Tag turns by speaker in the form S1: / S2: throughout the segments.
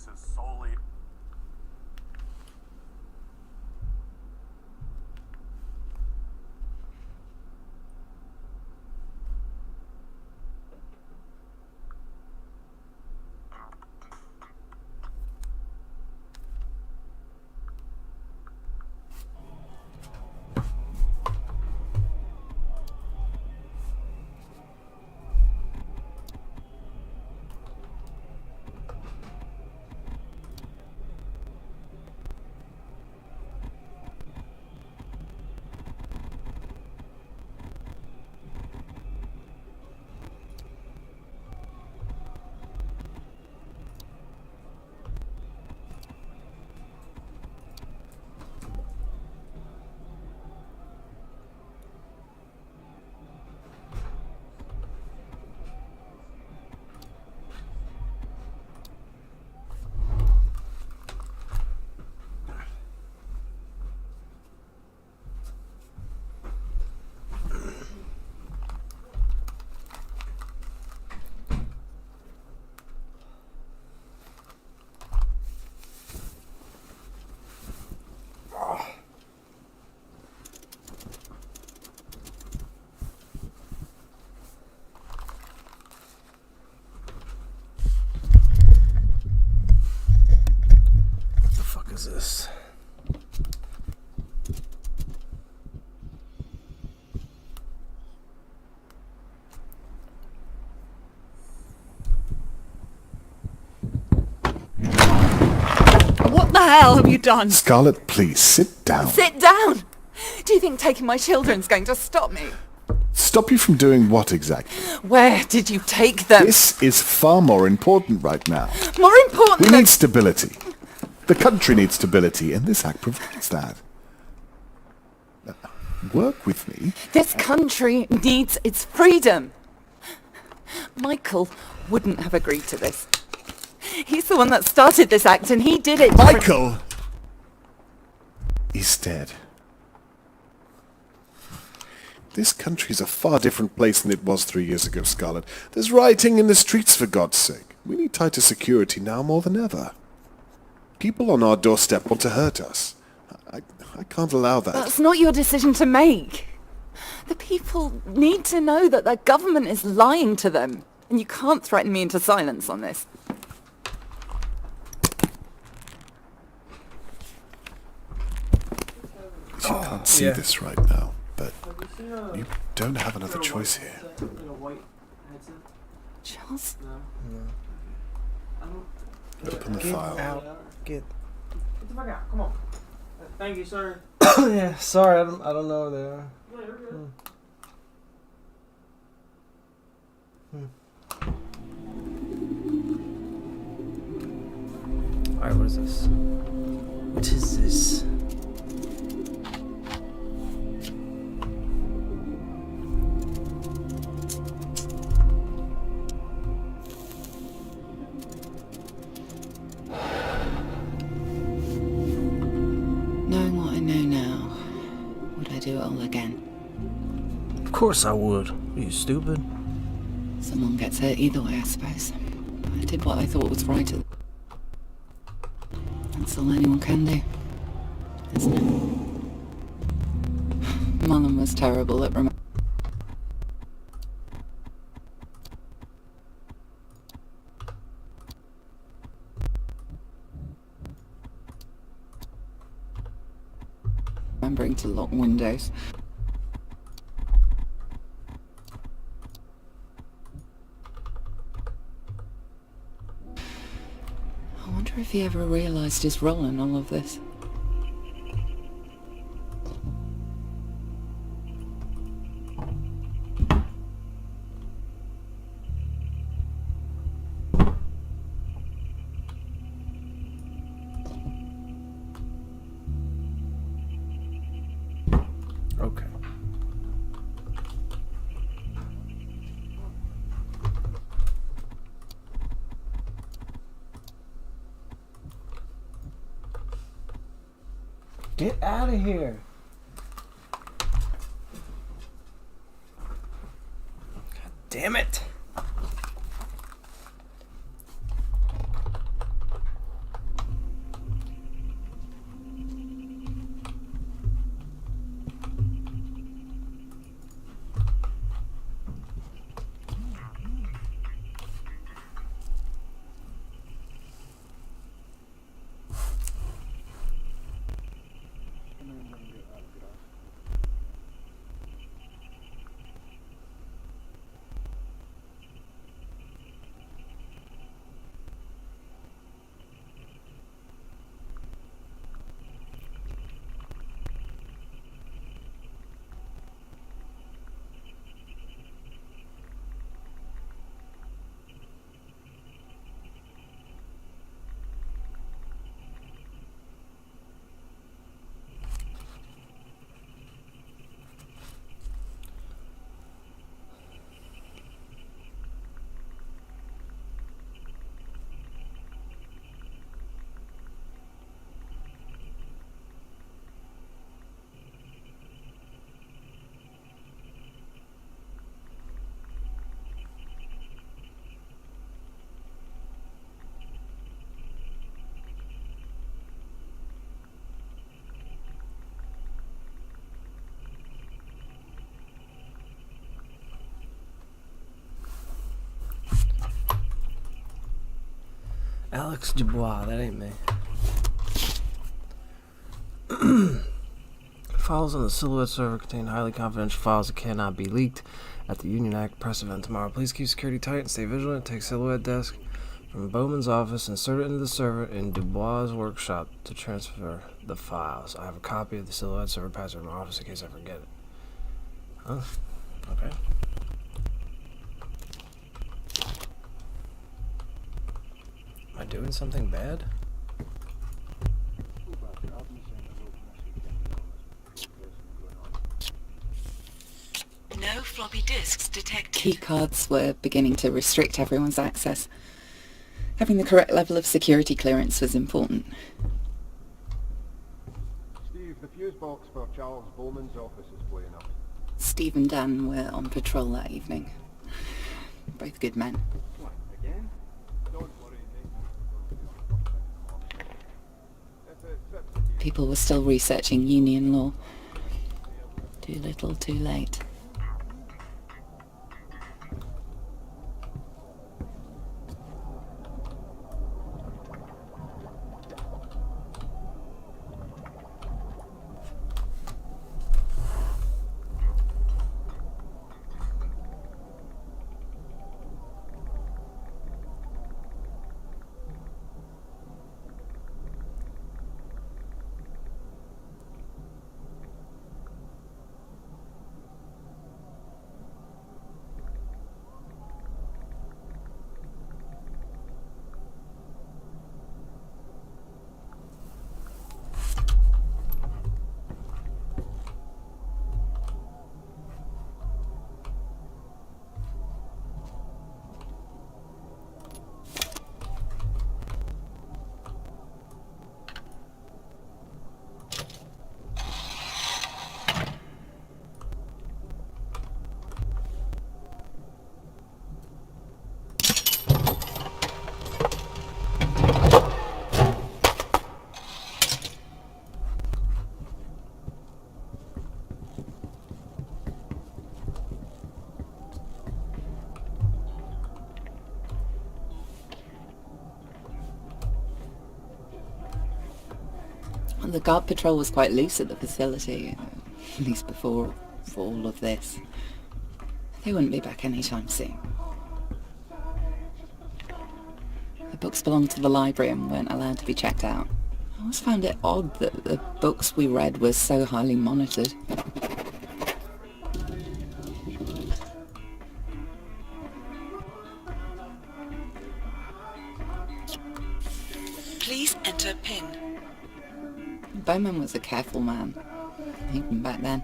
S1: this is solely...
S2: Is this?
S3: What the hell have you done?
S4: Scarlett, please sit down.
S3: Sit down! Do you think taking my children's going to stop me?
S4: Stop you from doing what exactly?
S3: Where did you take them?
S4: This is far more important right now.
S3: More important
S4: We
S3: than...
S4: need stability. The country needs stability, and this act provides that. Work with me.
S3: This country needs its freedom. Michael wouldn't have agreed to this. He's the one that started this act, and he did it...
S4: Michael is dead. This country's a far different place than it was 3 years ago, Scarlett. There's rioting in the streets, for God's sake. We need tighter security now more than ever. People on our doorstep want to hurt us. I can't allow that.
S3: That's not your decision to make. The people need to know that their government is lying to them, and you can't threaten me into silence on this.
S4: You can't see this right now, but you don't have another choice here.
S3: Charles?
S4: Open the
S2: Get
S4: file.
S2: out. Get.
S5: Get the fuck out. Come on. Thank you, sir.
S2: Yeah, sorry, I don't know where they are.
S5: Yeah, you're good.
S2: Alright, what is this? What is this?
S3: Knowing what I know now, would I do it all again?
S2: Of course I would. Are you stupid?
S3: Someone gets hurt either way, I suppose. I did what I thought was right. That's all anyone can do, isn't it? Mullen was terrible at remembering to lock windows. I wonder if he ever realised his role in all of this.
S2: Okay. Get out of here. God damn it. Alex Dubois, that ain't me. Files on the Silhouette server contain highly confidential files that cannot be leaked at the Union Act press event tomorrow. Please keep security tight and stay vigilant. Take Silhouette desk from Bowman's office, insert it into the server in Dubois' workshop to transfer the files. I have a copy of the Silhouette server password in my office in case I forget it. Huh? Okay. Am I doing something bad?
S3: No floppy disks detected. Keycards were beginning to restrict everyone's access. Having the correct level of security clearance was important.
S1: Steve, the fuse box for Charles Bowman's office is blowing up.
S3: Steve and Dan were on patrol that evening. Both good men.
S1: What, again? Don't worry, mate.
S3: People were still researching union law. Too little, too late. The guard patrol was quite loose at the facility, at least before all of this. They wouldn't be back anytime soon. The books belonged to the library and weren't allowed to be checked out. I always found it odd that the books we read were so highly monitored. Please enter PIN. Bowman was a careful man, even back then.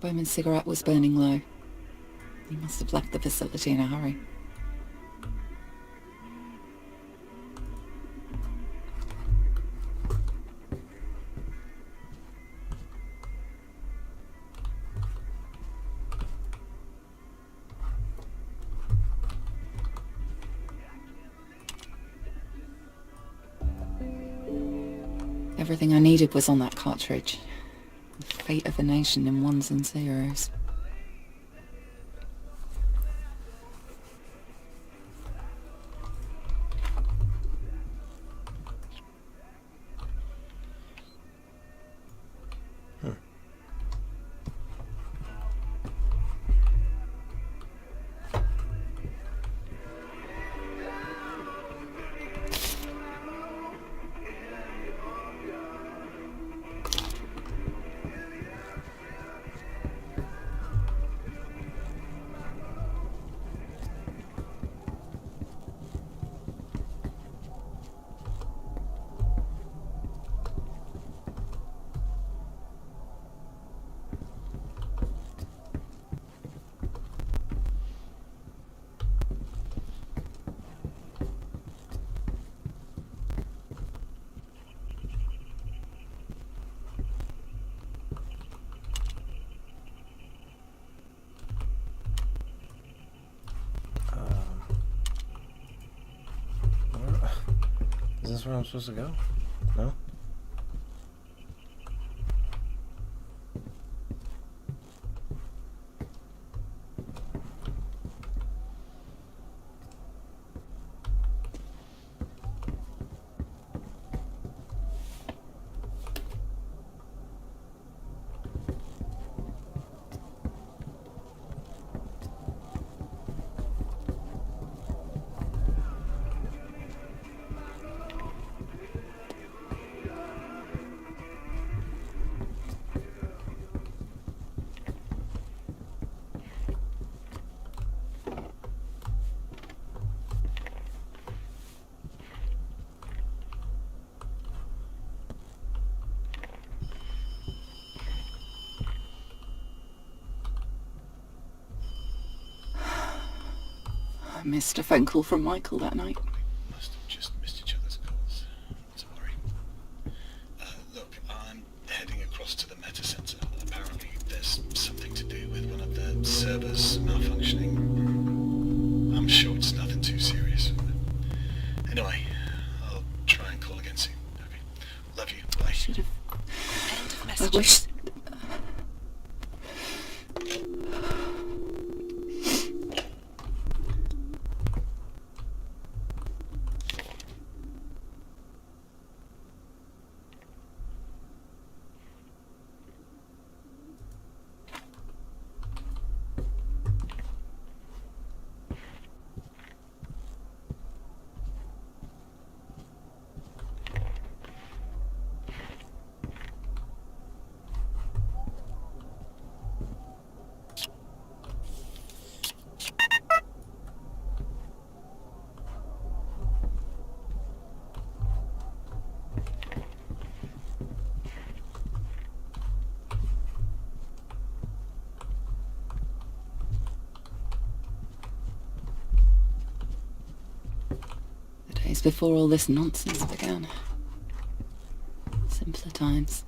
S3: Bowman's cigarette was burning low. He must have left the facility in a hurry. Everything I needed was on that cartridge. The fate of a nation in ones and zeros.
S2: this where I'm supposed to go? No?
S3: I missed a phone call from Michael that night.
S4: Must have just missed each other's calls. Not to worry. Look, I'm heading across to the Meta Center. Apparently there's something to do with one of the servers malfunctioning. I'm sure it's nothing too serious. Anyway, I'll try and call again soon. Okay. Love you. Bye.
S3: Should have.
S6: End of
S3: I
S6: messages.
S3: wish. The days before all this nonsense began. Simpler times.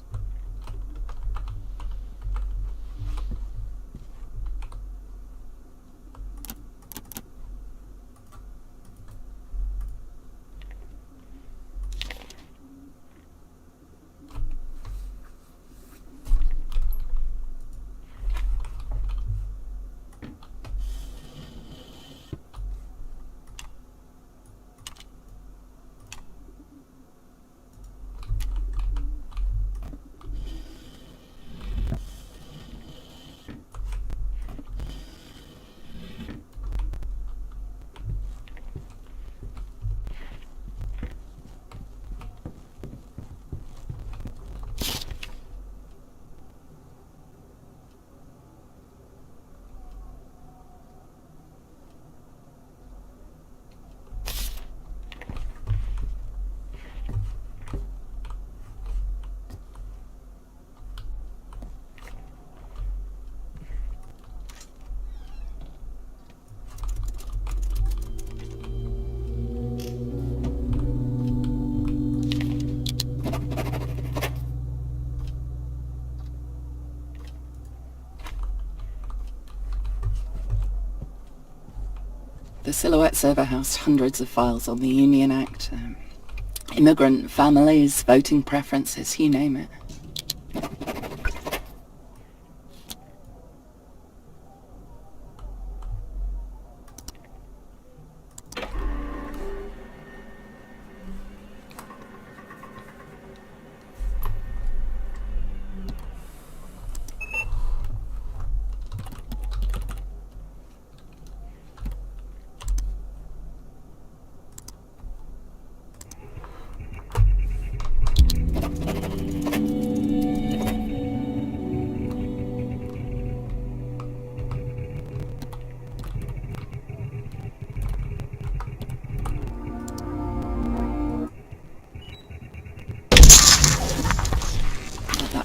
S3: The Silhouette server housed hundreds of files on the Union Act, immigrant families, voting preferences, you name it.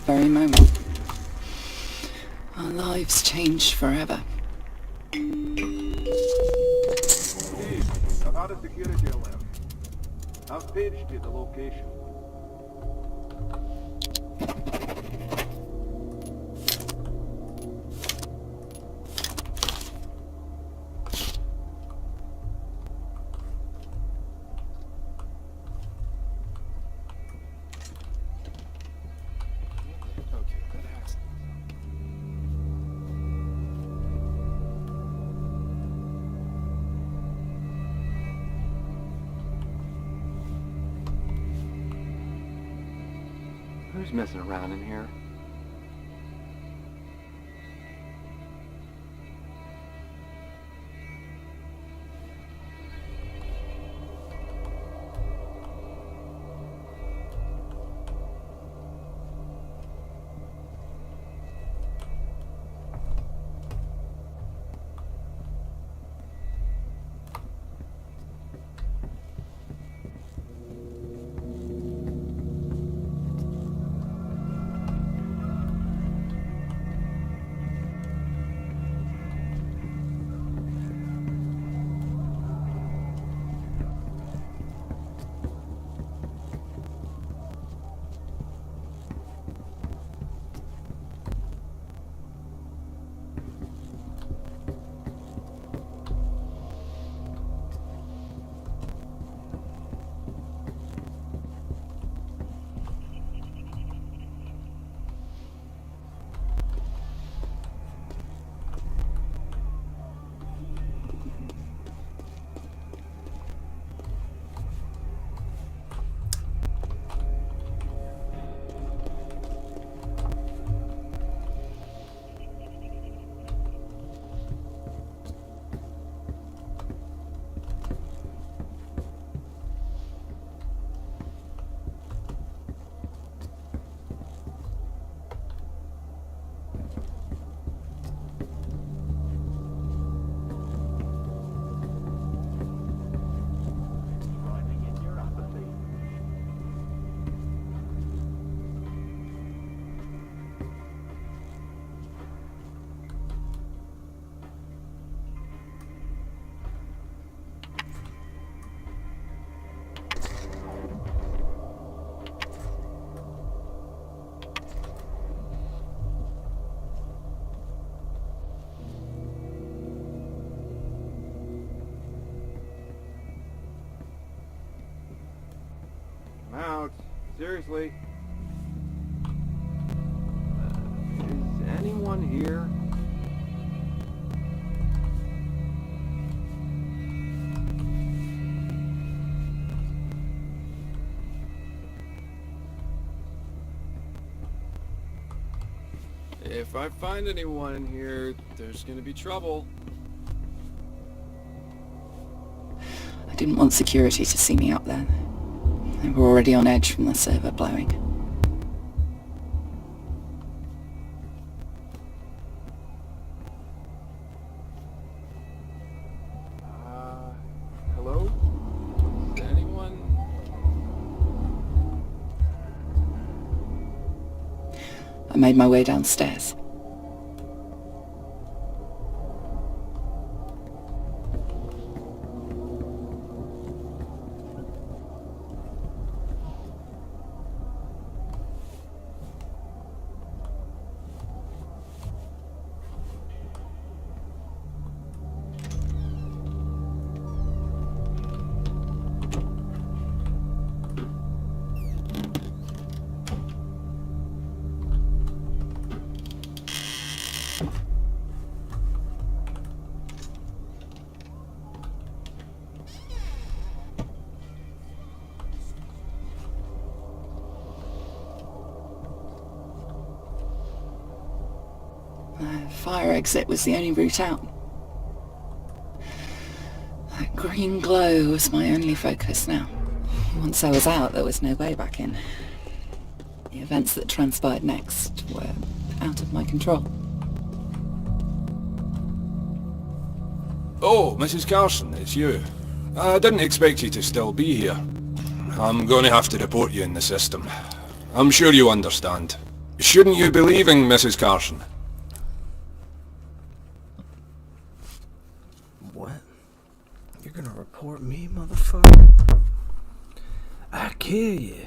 S3: Very moment, our lives changed forever.
S1: Hey, I've had a security alert. I've paged you the location. Who's messing around in here? I'm out. Seriously. Is anyone here? If I find anyone in here, there's gonna be trouble.
S3: I didn't want security to see me up there. They were already on edge from the server blowing.
S1: Hello? Is anyone?
S3: I made my way downstairs. The fire exit was the only route out. That green glow was my only focus now. Once I was out, there was no way back in. The events that transpired next were out of my control.
S6: Oh, Mrs. Carson, it's you. I didn't expect you to still be here. I'm going to have to report you in the system. I'm sure you understand. Shouldn't you be leaving, Mrs. Carson?
S2: What? You're gonna report me, motherfucker? I kill you.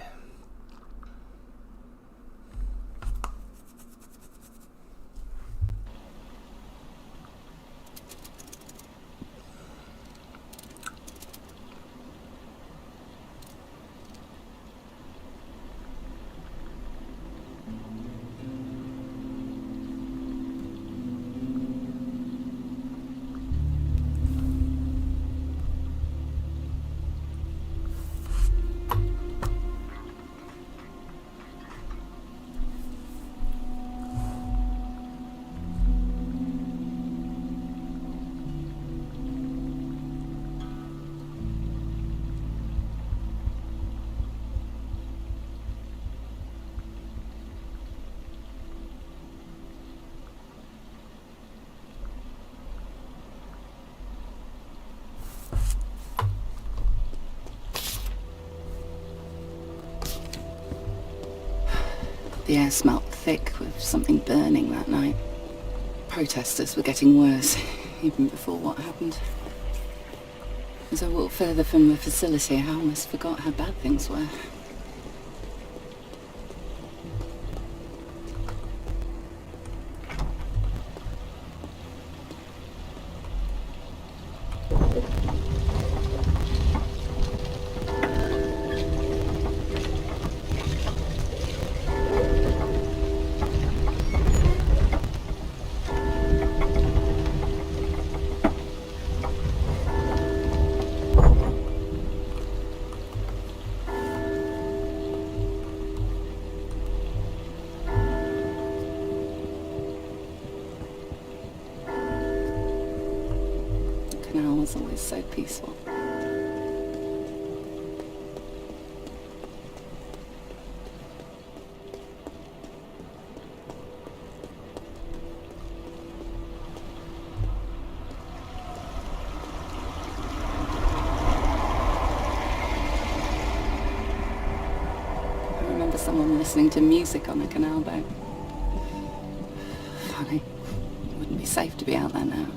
S3: The air smelt thick with something burning that night. Protesters were getting worse, even before what happened. As I walked further from the facility, I almost forgot how bad things were. The canal was always so peaceful. I remember someone listening to music on a canal boat. Funny. It wouldn't be safe to be out there now.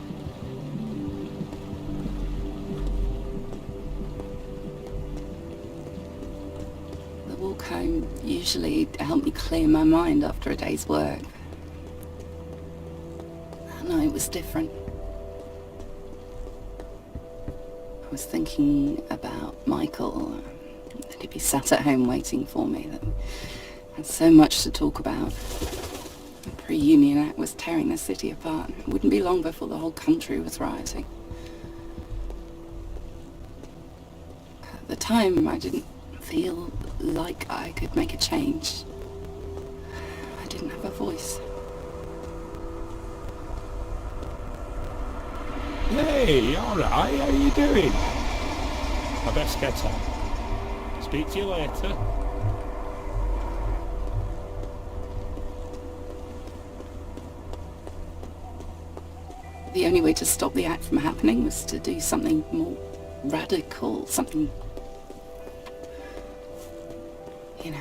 S3: The walk home usually helped me clear my mind after a day's work. That night was different. I was thinking about Michael, that he'd be sat at home waiting for me, that we had so much to talk about. The pre-Union Act was tearing the city apart. It wouldn't be long before the whole country was rioting. At the time, I didn't feel like I could make a change. I didn't have a voice.
S7: Hey, alright, how you doing? I best get on. Speak to you later.
S3: The only way to stop the act from happening was to do something more radical, something, you know.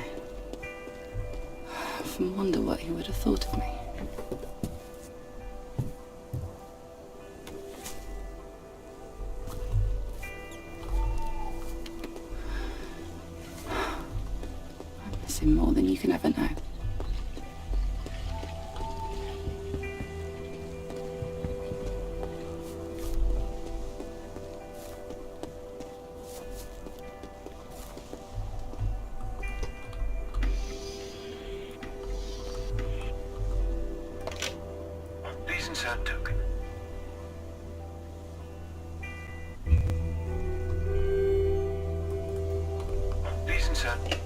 S3: I often wonder what he would have thought of me. I miss him more than you can ever know.
S1: Token. Diesen Cent.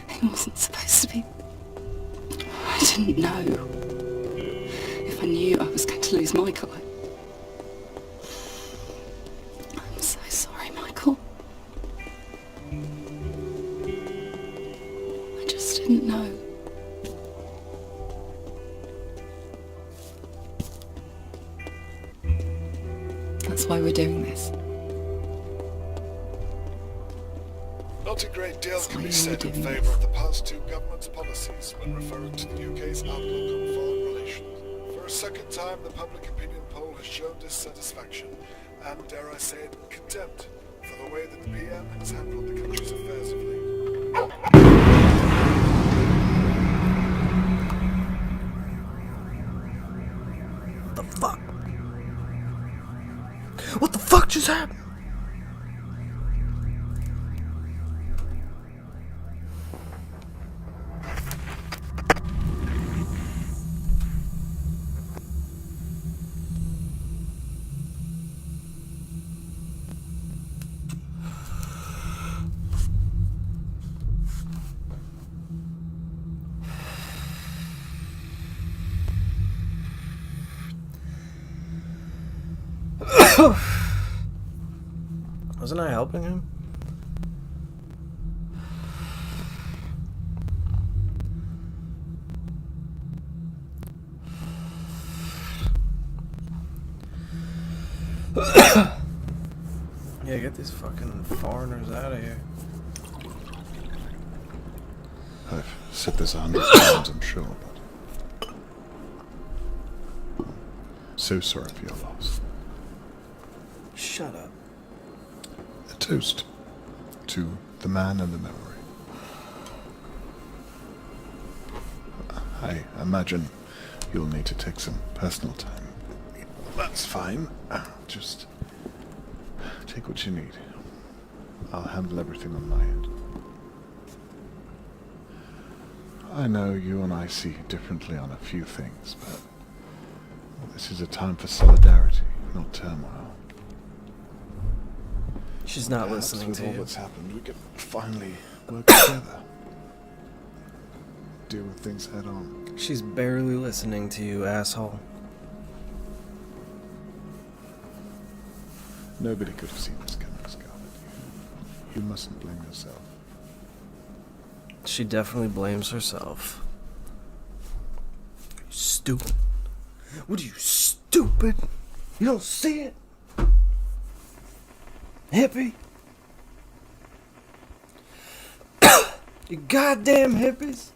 S3: It wasn't supposed to be. I didn't know. If I knew I was going to lose Michael, I'm so sorry, Michael. I just didn't know. That's why we're doing this.
S4: Not a great deal
S3: That's
S4: can
S3: why
S4: be
S3: you
S4: said
S3: were
S4: in
S3: doing
S4: favour
S3: this.
S4: of the past two governments' policies when referring to the UK's outlook on foreign relations. For a second time, the public opinion poll has shown dissatisfaction and, dare I say it, contempt for the way that the PM has handled the country's affairs of late.
S2: The fuck? What the fuck just happened? Wasn't I helping him? Yeah, get these fucking foreigners out of here.
S4: I've said this 100 times, I'm sure, but... So sorry for your loss.
S2: Shut up.
S4: A toast to the man and the memory. I imagine you'll need to take some personal time. That's fine. Just take what you need. I'll handle everything on my end. I know you and I see differently on a few things, but this is a time for solidarity, not turmoil.
S2: She's not
S4: Perhaps
S2: listening
S4: with
S2: to
S4: all
S2: you.
S4: that's happened, we can finally work together. Deal with things head on.
S2: She's barely listening to you, asshole.
S4: Nobody could have seen this coming, Scarlet. You mustn't blame yourself.
S2: She definitely blames herself. Stupid. What are you, stupid? You don't see it? Hippie? You goddamn hippies?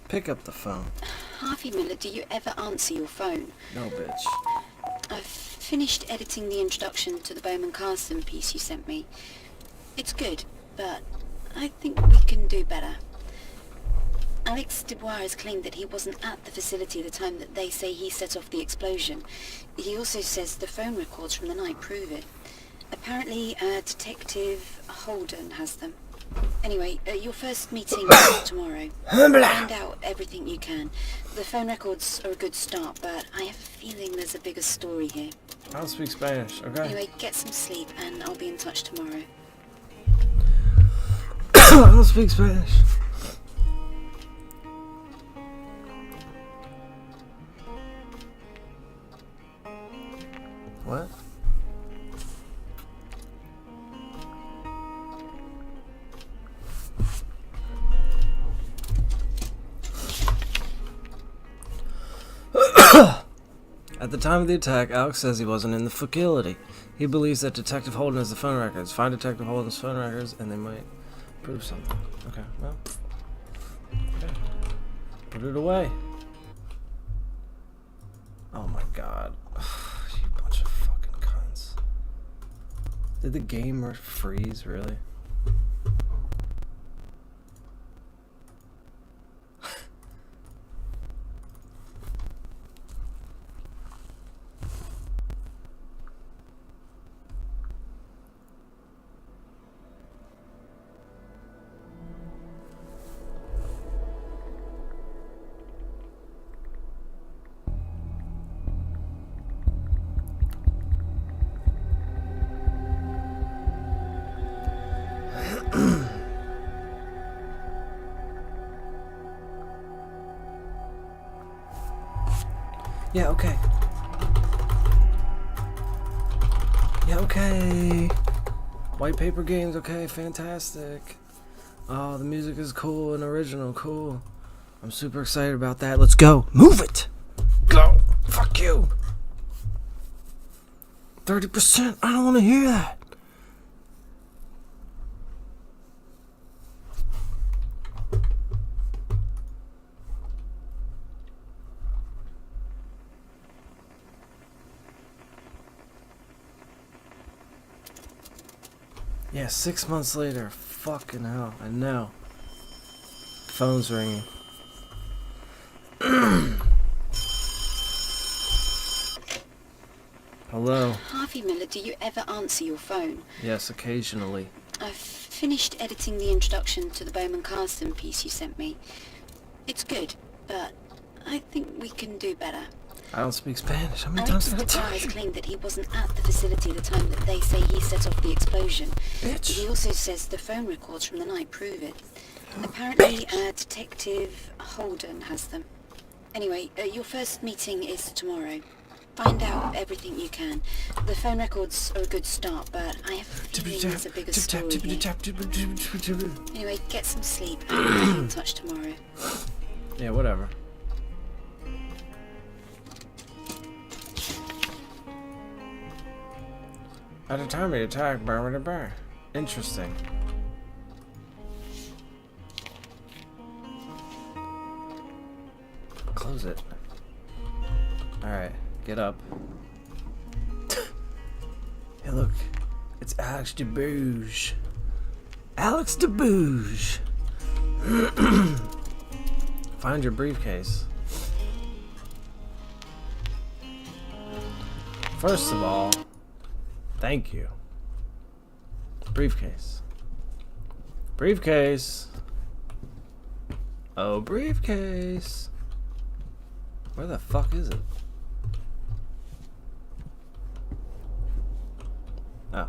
S2: Pick up the phone.
S8: Harvey Miller, do you ever answer your phone?
S2: No, bitch.
S8: I've finished editing the introduction to the Bowman Carson piece you sent me. It's good, but I think we can do better. Alex Dubois has claimed that he wasn't at the facility the time that they say he set off the explosion. He also says the phone records from the night prove it. Apparently, Detective Holden has them. Anyway, your first meeting is tomorrow. Find out everything you can. The phone records are a good start, but I have a feeling there's a bigger story here.
S2: I don't speak Spanish, okay?
S8: Anyway, get some sleep and I'll be in touch tomorrow.
S2: I don't speak Spanish. What? At the time of the attack, Alex says he wasn't in the facility. He believes that Detective Holden has the phone records. Find Detective Holden's phone records and they might prove something. Okay, well. Okay. Put it away. Oh my god. You bunch of fucking cunts. Did the game freeze, really? Yeah, okay. Yeah, okay. White paper games, okay, fantastic. Oh, the music is cool and original, cool. I'm super excited about that. Let's go. Move it! Go! Fuck you! 30%? I don't want to hear that. Yeah, 6 months later. Fucking hell. I know. Phone's ringing. Hello?
S8: Harvey Miller, do you ever answer your phone?
S2: Yes, occasionally.
S8: I've finished editing the introduction to the Bowman Carson piece you sent me. It's good, but I think we can do better.
S2: I don't speak Spanish. How many
S8: Alex
S2: times did I
S8: Dubois
S2: tell
S8: has
S2: you?
S8: claimed that he wasn't at the facility the time that they say he set off the explosion.
S2: Bitch.
S8: He also says the phone records from the night prove it. Apparently, Detective Holden has them. Anyway, your first meeting is tomorrow. Find out everything you can. The phone records are a good start, but I have a feeling there's a bigger story here. Anyway, get some sleep. I'll be in touch tomorrow.
S2: Yeah, whatever. At the time of the attack, interesting. Close it. Alright, get up. Hey, look. It's Alex DeBouge. Alex DeBouge! Find your briefcase. First of all, thank you. Briefcase. Briefcase. Oh, briefcase. Where the fuck is it? Oh.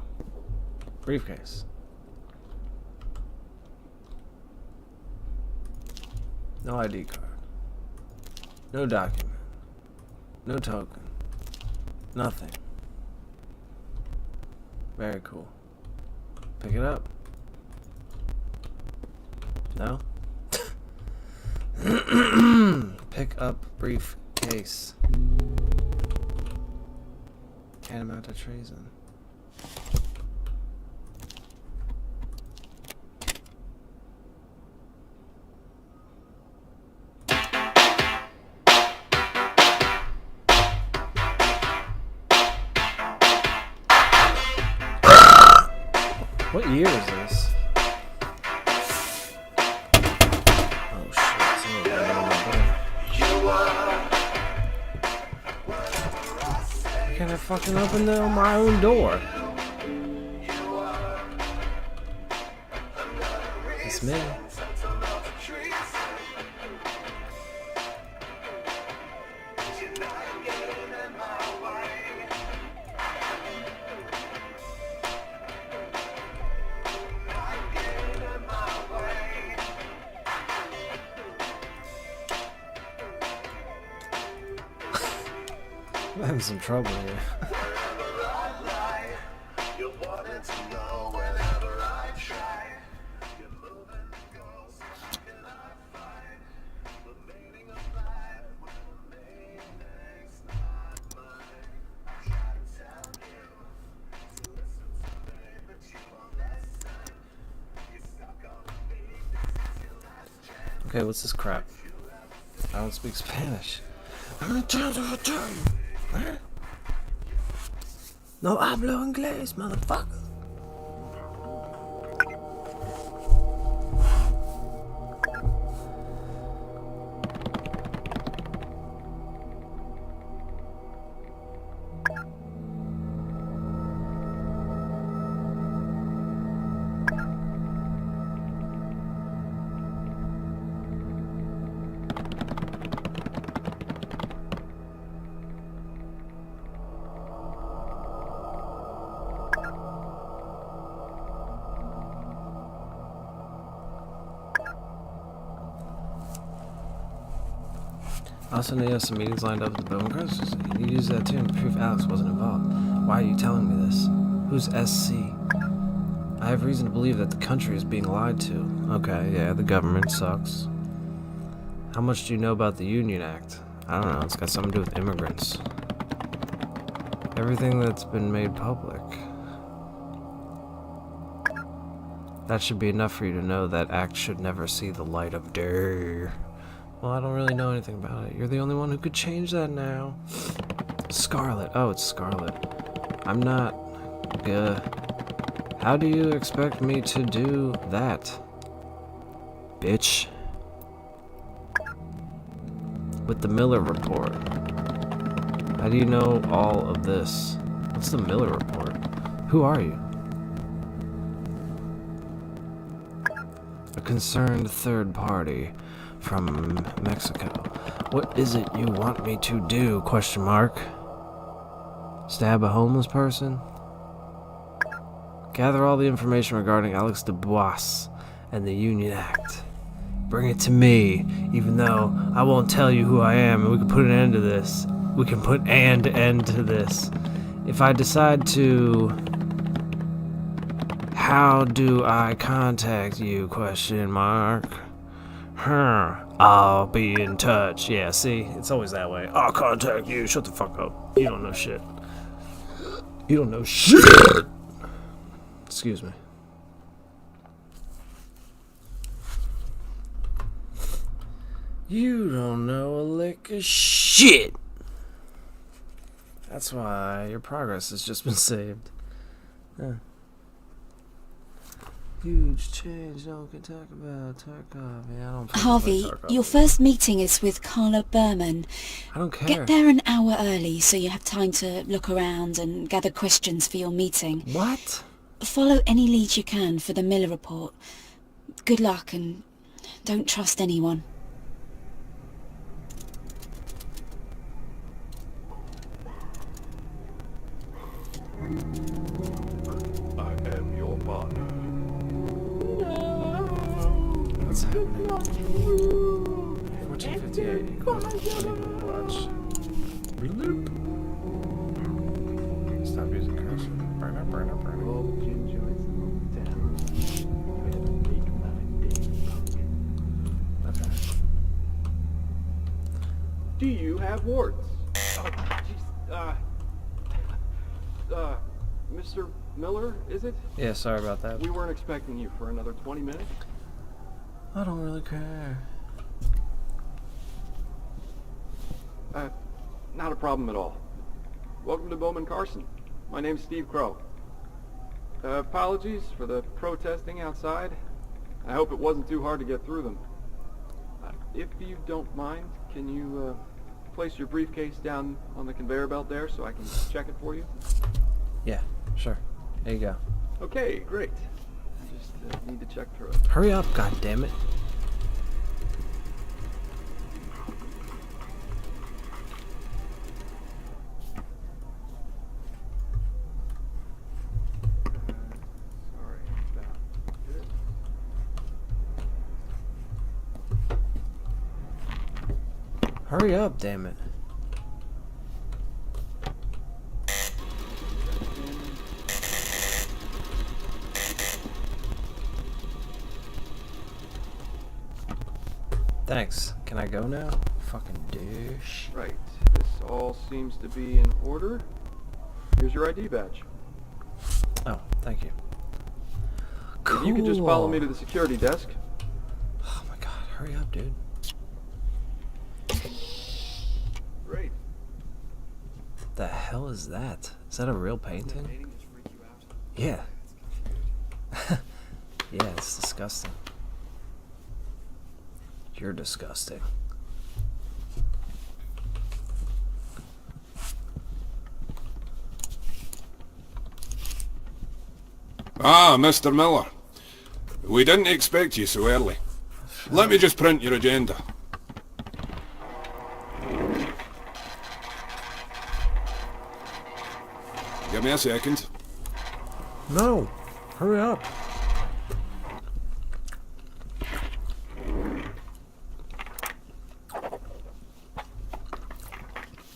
S2: Briefcase. No ID card. No document. No token. Nothing. Very cool. Pick it up. No? Pick up briefcase. Tantamount to treason. What year is this? Oh shit, someone got it on my door. Why can't I fucking open my own door? It's me. I'm having some trouble here. Okay, what's this crap? I don't speak Spanish. I'm gonna tell you what to tell you. Huh? No hablo inglés, motherfucker. Also, know you have some meetings lined up with the Bowman Crossers. You use that too to prove Alex wasn't involved. Why are you telling me this? Who's SC? I have reason to believe that the country is being lied to. Okay, yeah, the government sucks. How much do you know about the Union Act? I don't know, it's got something to do with immigrants. Everything that's been made public. That should be enough for you to know that act should never see the light of day. Well, I don't really know anything about it. You're the only one who could change that now. Scarlet. Oh, it's Scarlet. I'm not... How do you expect me to do that? Bitch. With the Miller report. How do you know all of this? What's the Miller report? Who are you? A concerned third party from Mexico. What is it you want me to do? Question mark. Stab a homeless person? Gather all the information regarding Alex DeBois and the Union Act. Bring it to me, even though I won't tell you who I am and we can put an end to this. we can put an end to this. If I decide to... How do I contact you? Question mark. I'll be in touch. Yeah, see? It's always that way. I'll contact you. Shut the fuck up. You don't know shit. You don't know shit! Excuse me. You don't know a lick of shit! That's why your progress has just been saved. Yeah. Huge change, no one can talk about Tarkov. Yeah, I don't fucking
S8: Harvey,
S2: play Tarkov.
S8: your first meeting is with Carla Berman.
S2: I don't care.
S8: Get there an hour early so you have time to look around and gather questions for your meeting.
S2: What?
S8: Follow any leads you can for the Miller report. Good luck and don't trust anyone.
S1: I am your partner.
S2: What's happening? 1458. Watch. Reloop. Stop using cursor. Burn up, burn up, burn up.
S1: All the gin joints in town. You had to make my day.
S2: Okay.
S1: Do you have warts? Oh, jeez. Mr. Miller, is it?
S2: Yeah, sorry about that.
S1: We weren't expecting you for another 20 minutes.
S2: I don't really care.
S1: Not a problem at all. Welcome to Bowman Carson. My name's Steve Crow. Apologies for the protesting outside. I hope it wasn't too hard to get through them. If you don't mind, can you place your briefcase down on the conveyor belt there so I can check it for you?
S2: Yeah, sure. There you go.
S1: Okay, great. I just need to check through it.
S2: Hurry up, goddammit.
S1: Sorry about this.
S2: Hurry up, damn it. Thanks. Can I go now? Fucking douche.
S1: Right. This all seems to be in order. Here's your ID badge.
S2: Oh, thank you.
S1: If you could just follow me to
S2: Cool.
S1: the security desk.
S2: Oh my god, hurry up, dude.
S1: Great.
S2: The hell is that? Is that a real painting?
S1: Painting just freak you out?
S2: Yeah. Yeah, it's disgusting. You're disgusting.
S6: Ah, Mr. Miller. We didn't expect you so early. Let me just print your agenda. Give me a second.
S2: No! Hurry up!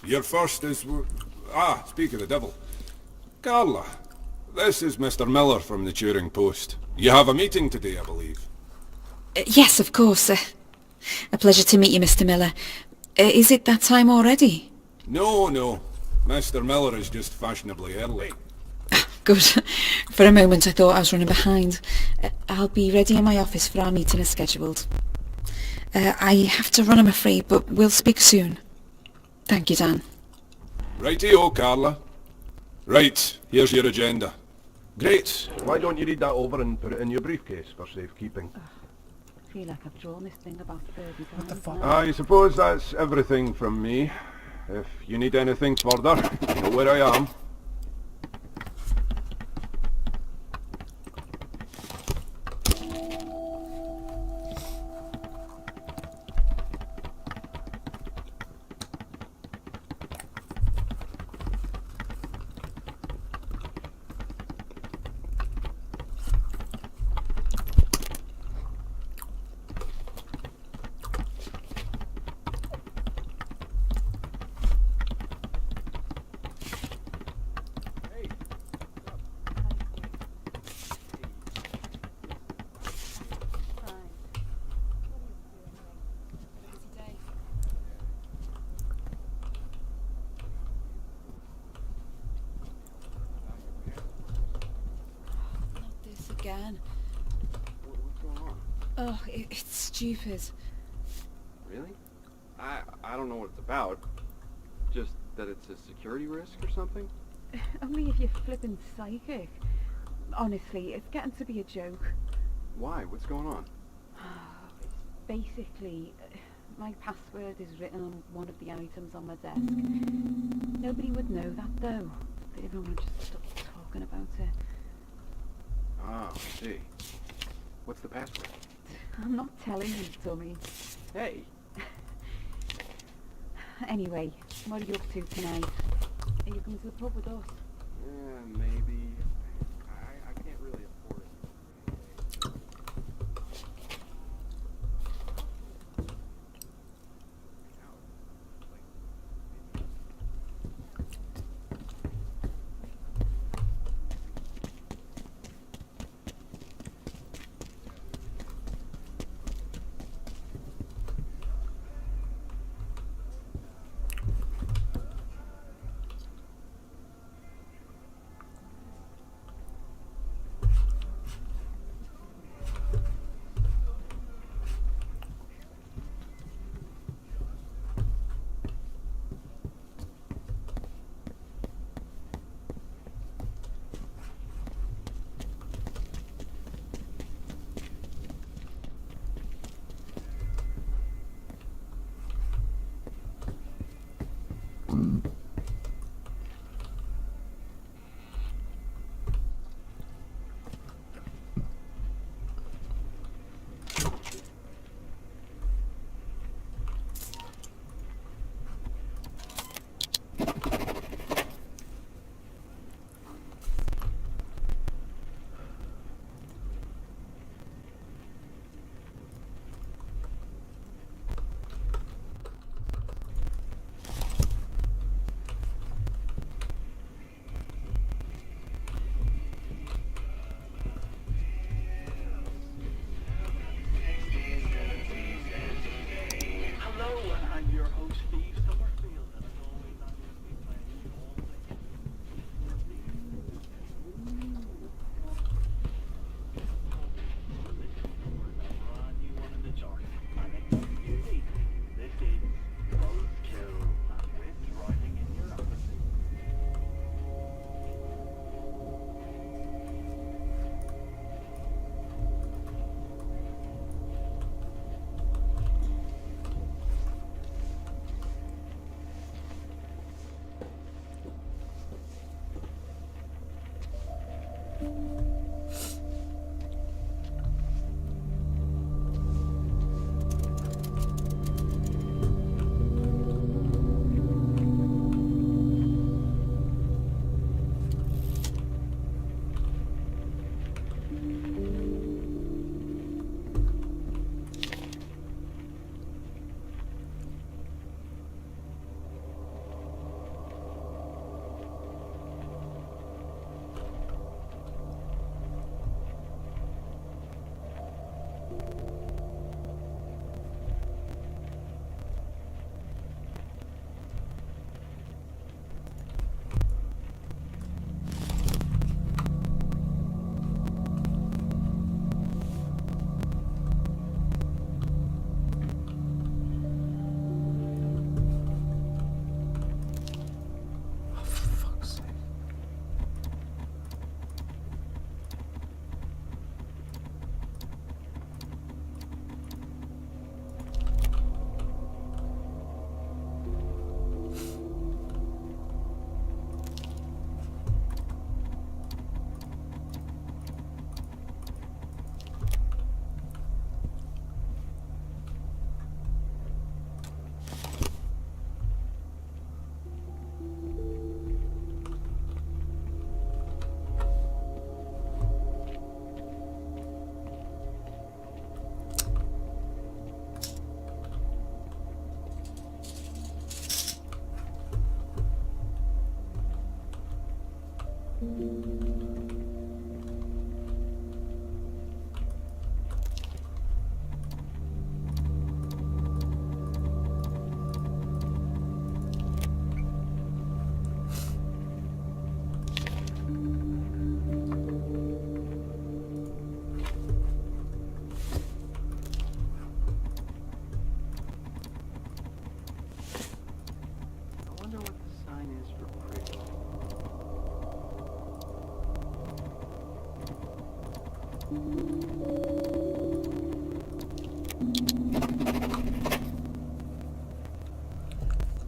S6: Your first is... speak of the devil. Carla, this is Mr. Miller from the Turing Post. You have a meeting today, I believe.
S8: Yes, of course. A pleasure to meet you, Mr. Miller. Is it that time already?
S6: No, no. Mr. Miller is just fashionably early.
S8: Good. For a moment I thought I was running behind. I'll be ready in my office for our meeting as scheduled. I have to run, I'm afraid, but we'll speak soon. Thank you, Dan.
S6: Righty-o, Carla. Right, here's your agenda. Great.
S9: Why don't you read that over and put it in your briefcase for safekeeping?
S10: I feel like I've drawn this thing about 30 times. What the fuck?
S9: I suppose that's everything from me. If you need anything further, you know where I am.
S3: again.
S1: What's going on?
S3: Oh, it's stupid.
S1: Really? I don't know what it's about. Just that it's a security risk or something?
S10: Only if you're flipping psychic. Honestly, it's getting to be a joke.
S1: Why? What's going on?
S10: It's basically, my password is written on one of the items on my desk. Nobody would know that though. Everyone would just stop talking about it.
S1: Ah, I see. What's the password?
S10: I'm not telling you, dummy.
S1: Hey!
S10: Anyway, what are you up to tonight? Are you coming to the pub with us?
S1: Yeah, maybe. I can't really afford it.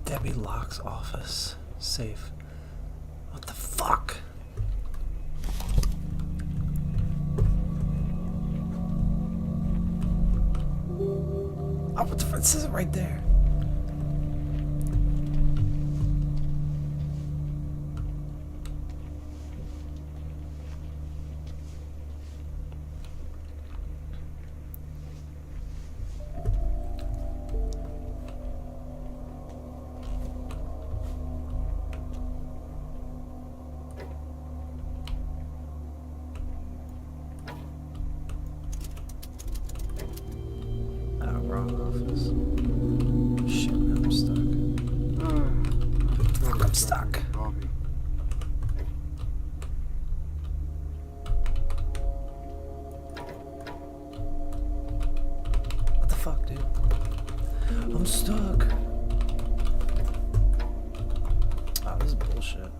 S2: Debbie Locke's office. Safe. What the fuck? Oh, what the fuck? It says it right there. Wrong office. Shit, man, I'm stuck. Fuck, I'm stuck. What the fuck, dude? I'm stuck. Oh, this is bullshit.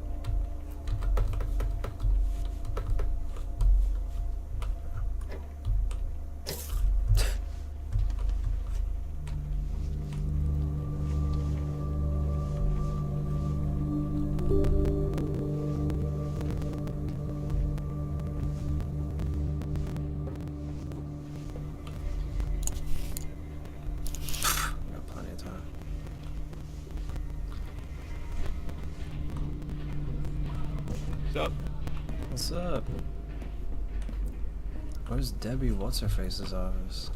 S2: Got plenty of time.
S9: What's up?
S2: What's up? Where's Debbie What's-Her-Face's office?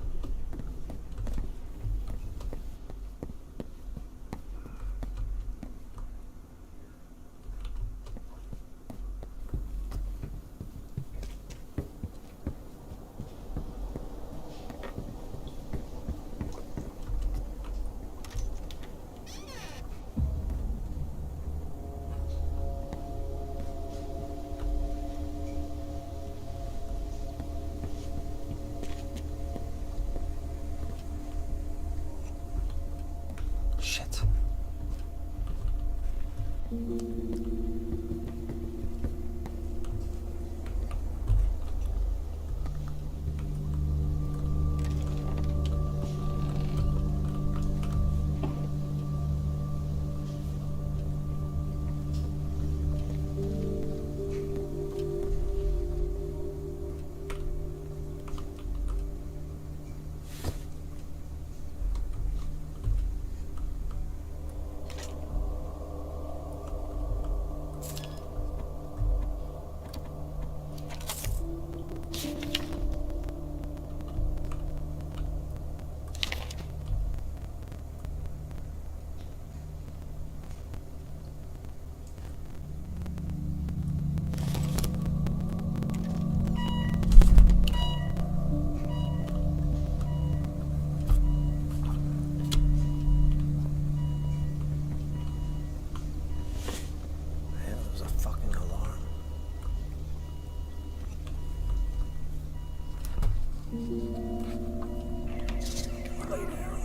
S2: Shit. Man, there was a fucking alarm. Lay down.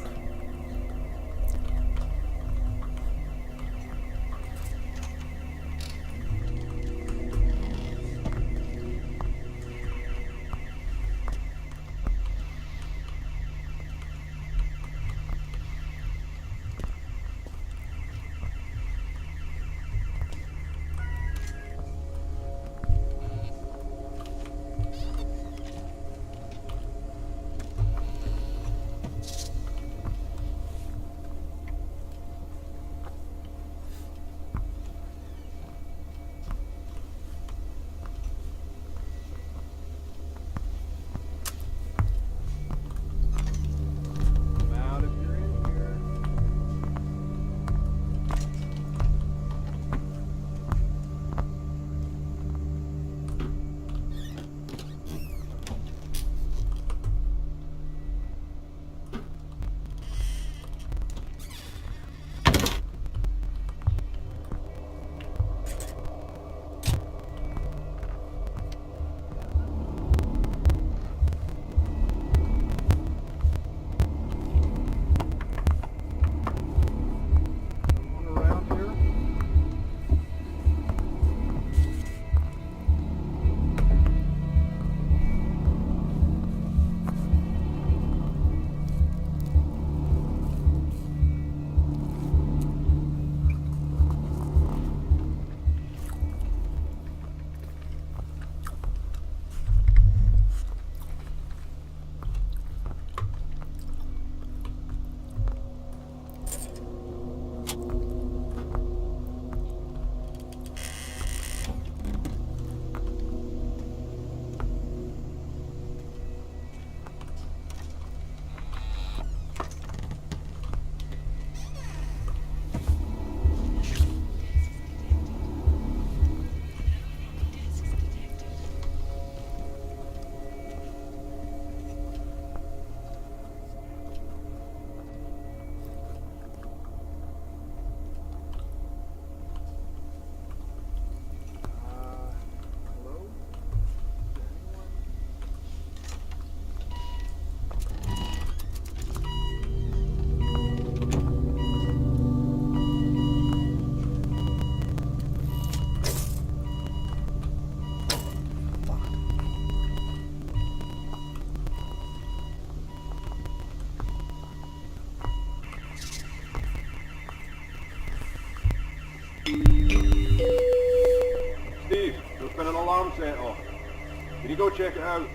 S9: go check it out.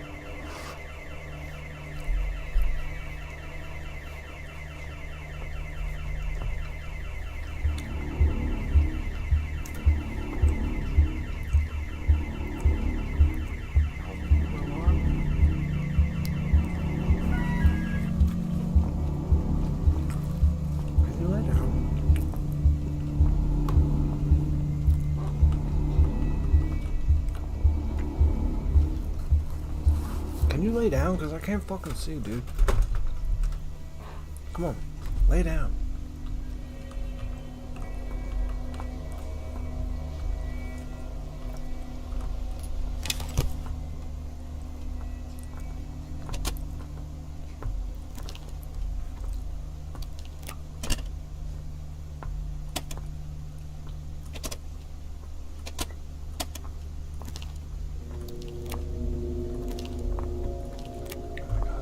S2: Can you lay down? Can you lay down? Because I can't fucking see, dude. Come on, lay down.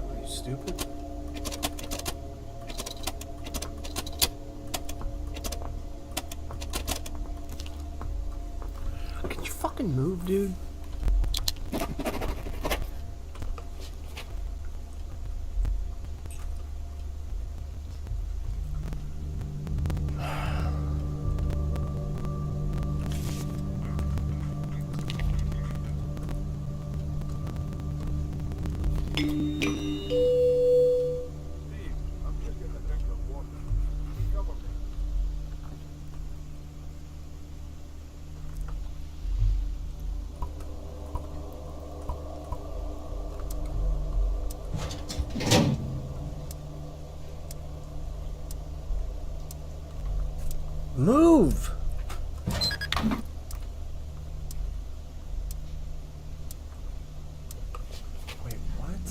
S2: Are you stupid? Can you fucking move, dude?
S9: I'm just getting a drink of water. Cover me.
S2: Move! Wait, what?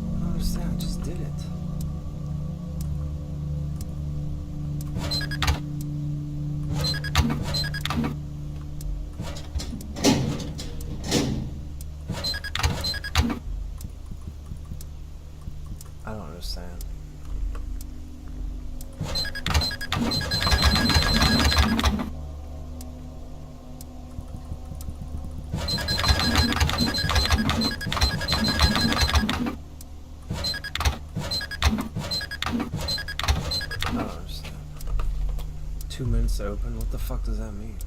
S2: I don't understand, I just did it. I don't understand. I don't understand. 2 minutes to open? What the fuck does that mean?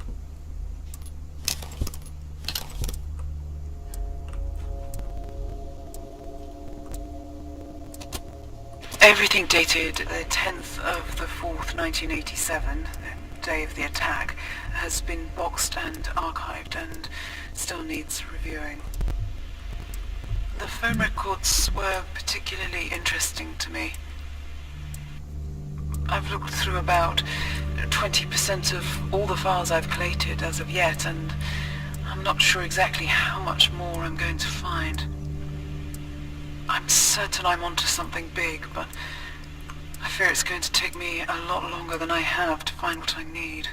S3: Everything dated the 10th of the 4th, 1987, the day of the attack, has been boxed and archived and still needs reviewing. The phone records were particularly interesting to me. I've looked through about 20% of all the files I've collated as of yet, and I'm not sure exactly how much more I'm going to find. I'm certain I'm onto something big, but I fear it's going to take me a lot longer than I have to find what I need.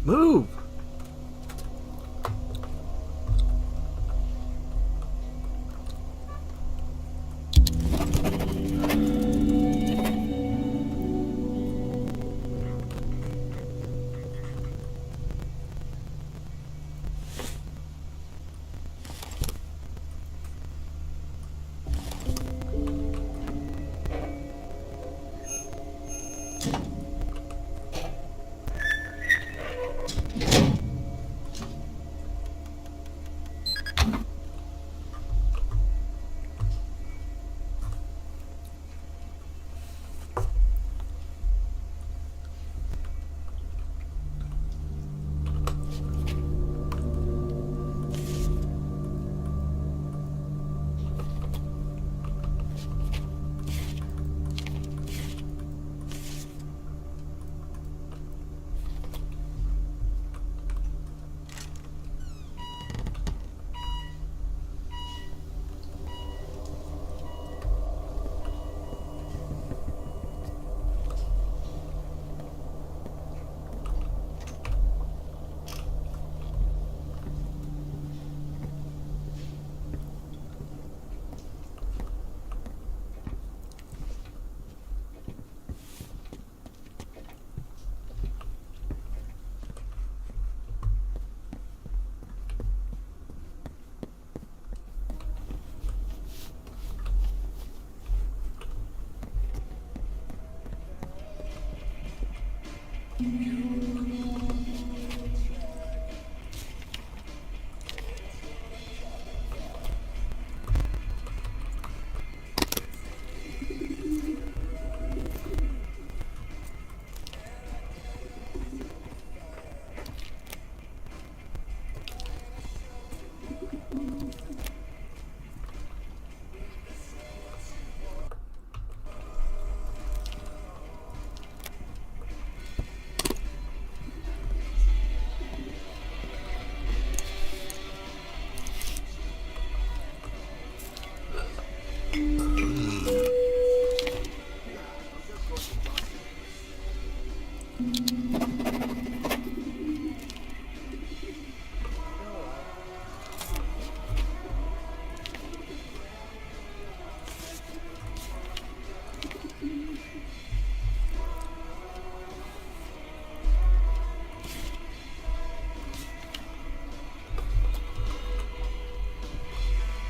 S2: Move!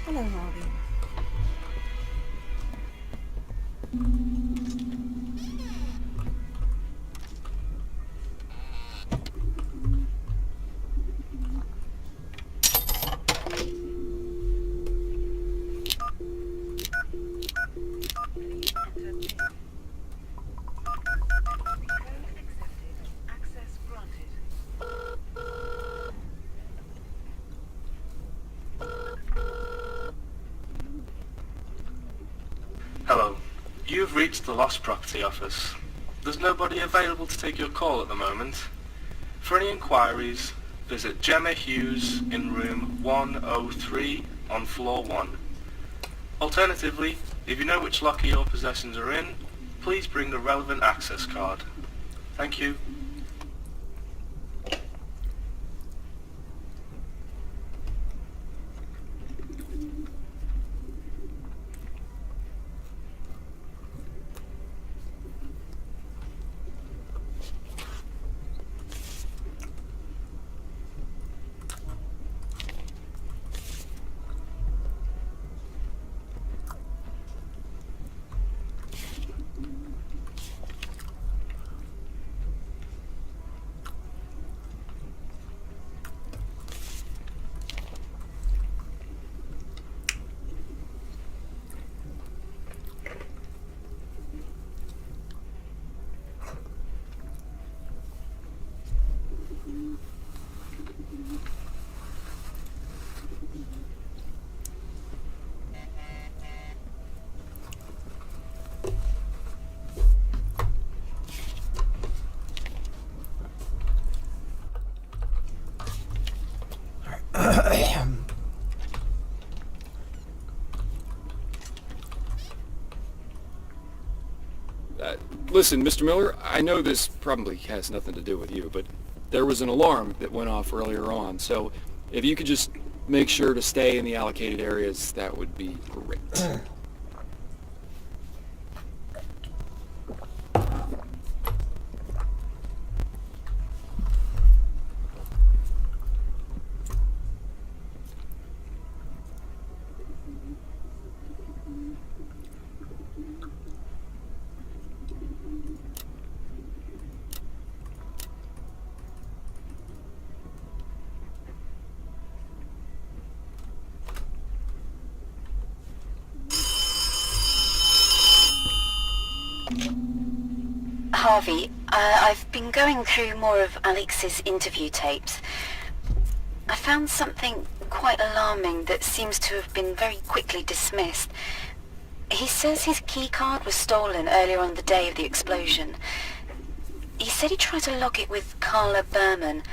S10: Hello, Harvey.
S11: Hello. You've reached the Lost Property Office. There's nobody available to take your call at the moment. For any inquiries, visit Gemma Hughes in room 103 on floor 1. Alternatively, if you know which locker your possessions are in, please bring a relevant access card. Thank you.
S1: Listen, Mr. Miller, I know this probably has nothing to do with you, but there was an alarm that went off earlier on, so if you could just make sure to stay in the allocated areas, that would be great.
S8: Harvey, I've been going through more of Alex's interview tapes. I found something quite alarming that seems to have been very quickly dismissed. He says his keycard was stolen earlier on the day of the explosion. He said he tried to log it with Carla Berman.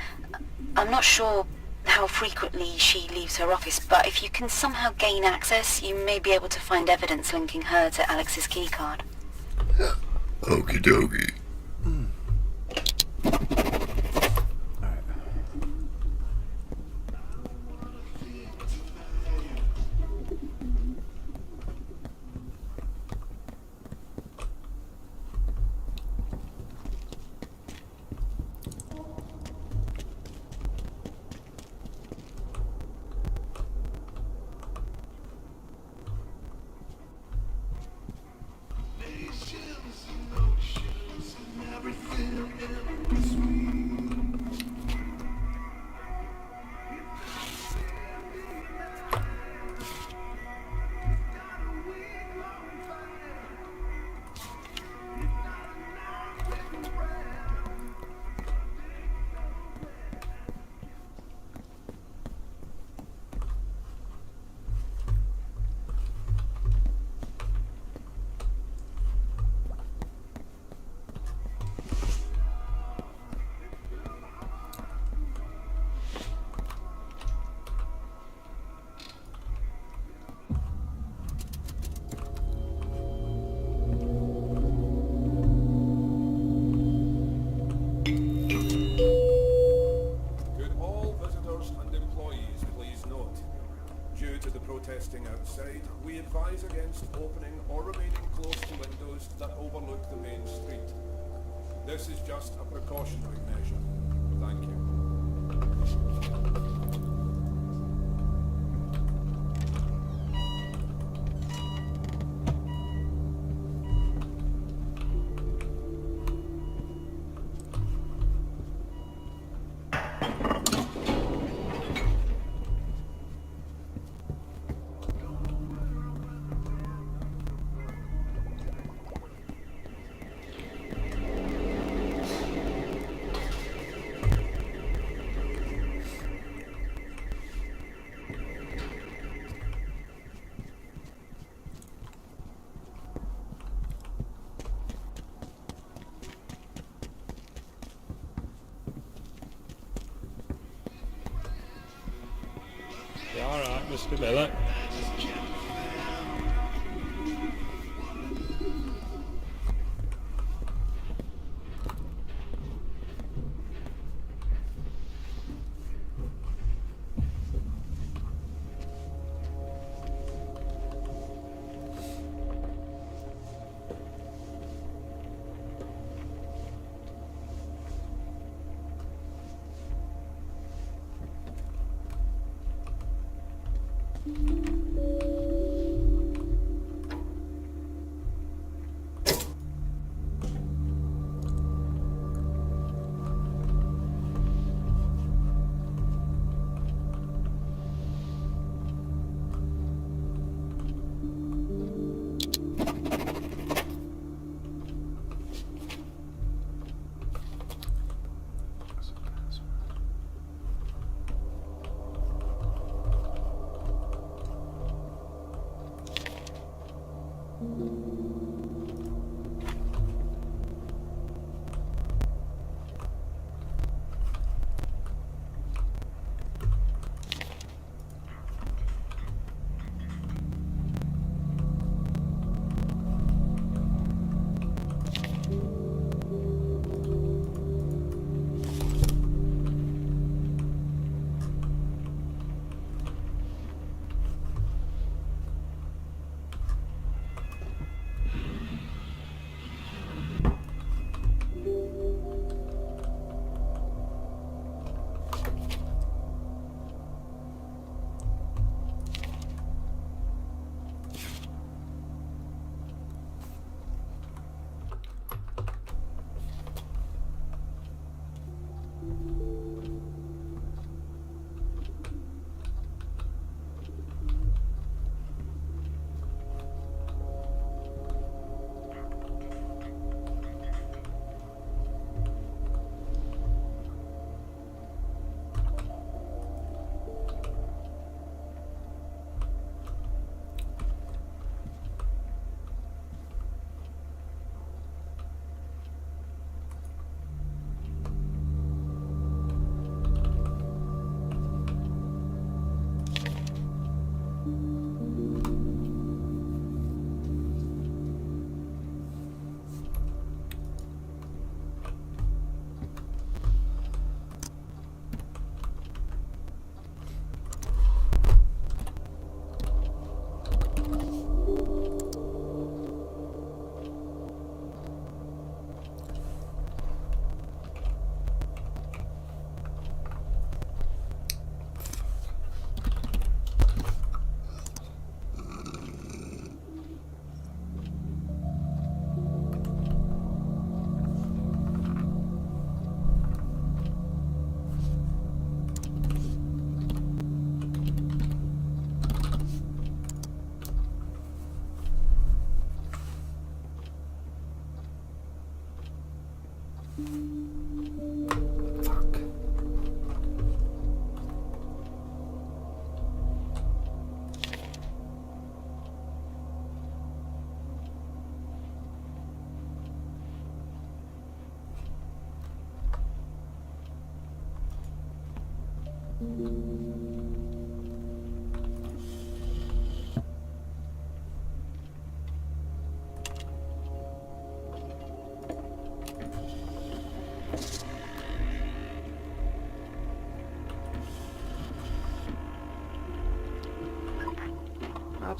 S8: I'm not sure how frequently she leaves her office, but if you can somehow gain access, you may be able to find evidence linking her to Alex's keycard.
S12: Okie dokie.
S13: Nations and oceans and everything in
S6: advise against opening or remaining close to windows that overlook the main street. This is just a precautionary measure. Thank you.
S7: You alright, Mr. Miller?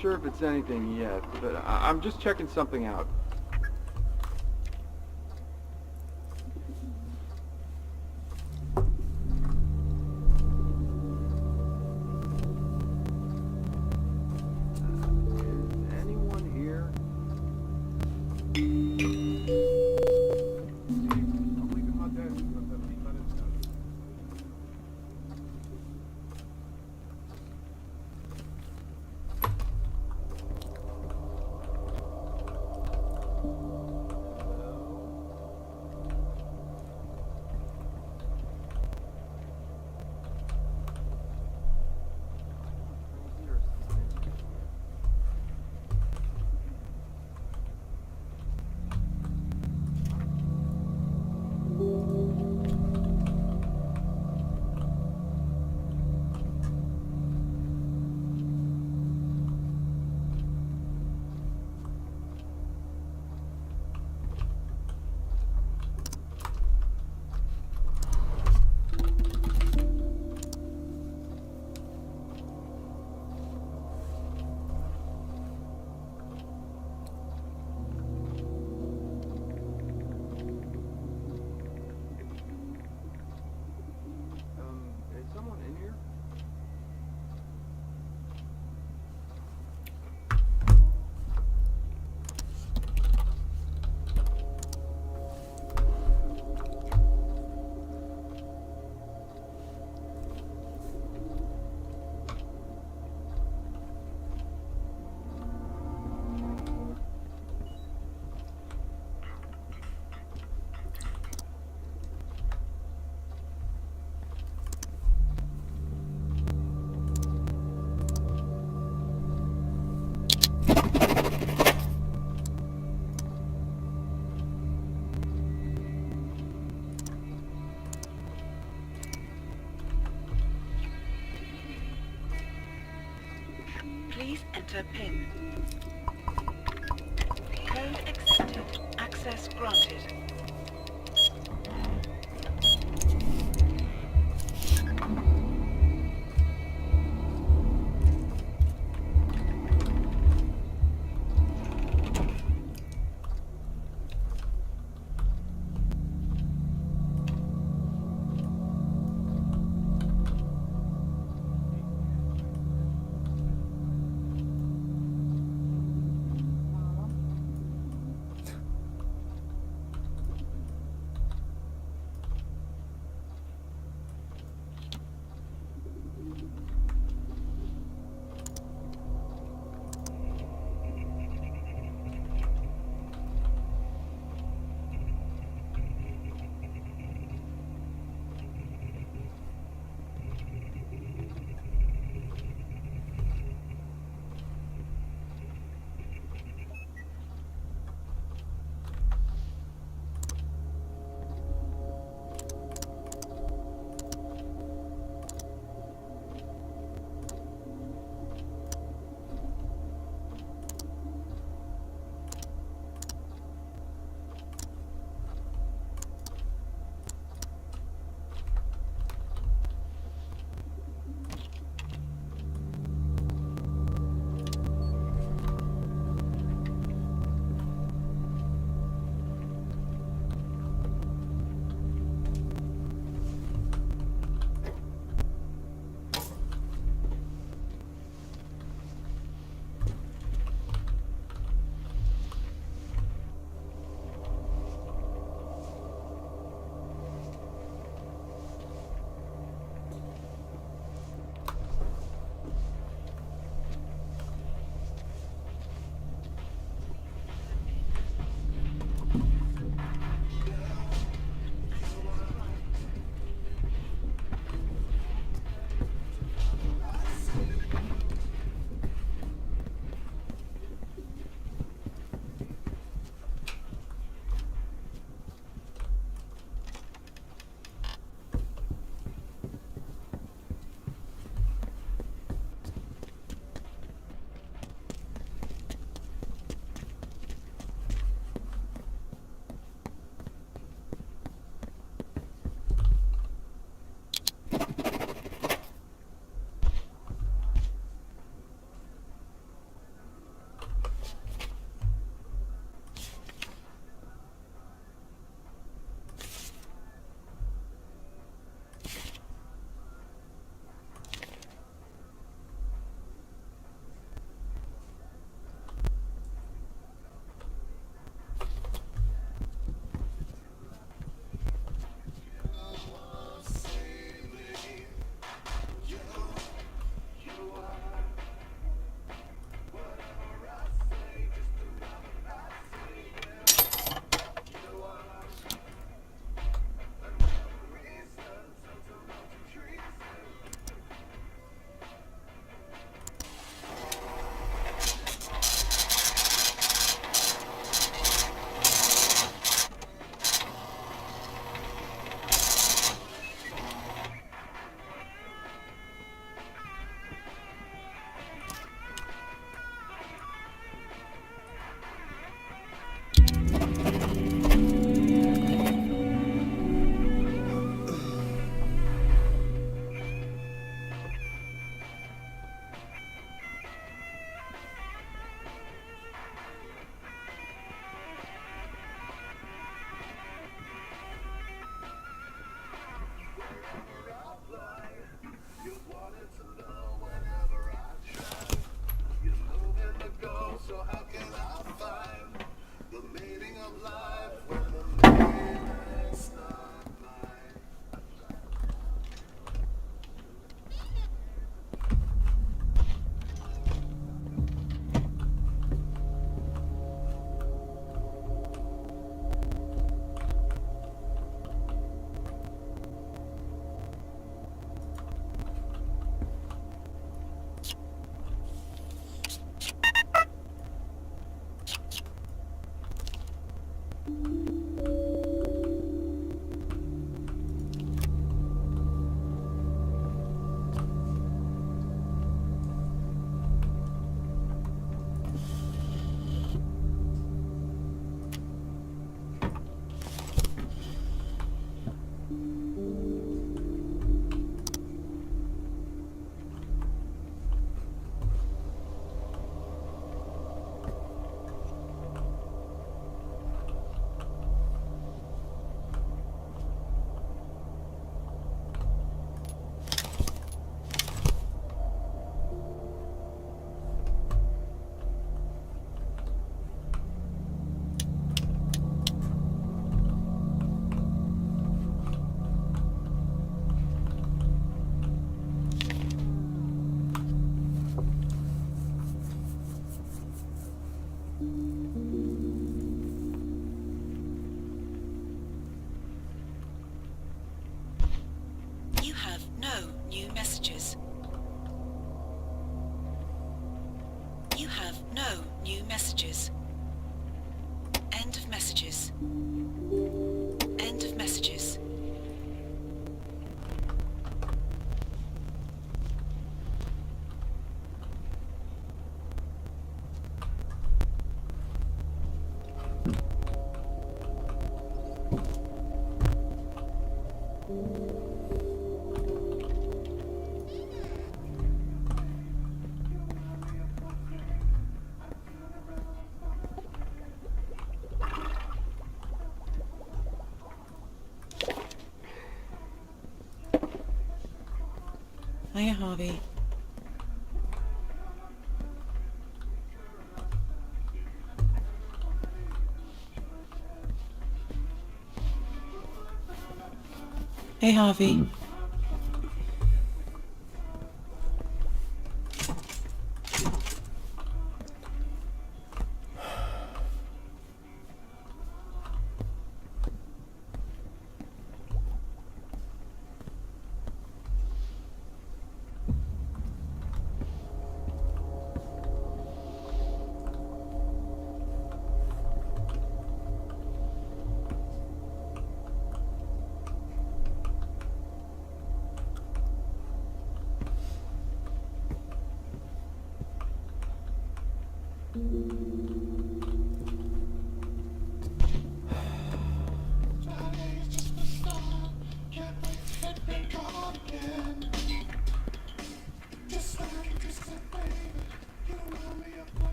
S1: sure if it's anything yet, but I'm just checking something out. Is anyone here? I'm leaving my desk. You have 15 minutes now. Is someone in here?
S13: Please enter PIN. Code accepted. Access granted. You have no new messages. You have no new messages. End of messages. End of messages.
S5: Hiya, Harvey. Hey, Harvey.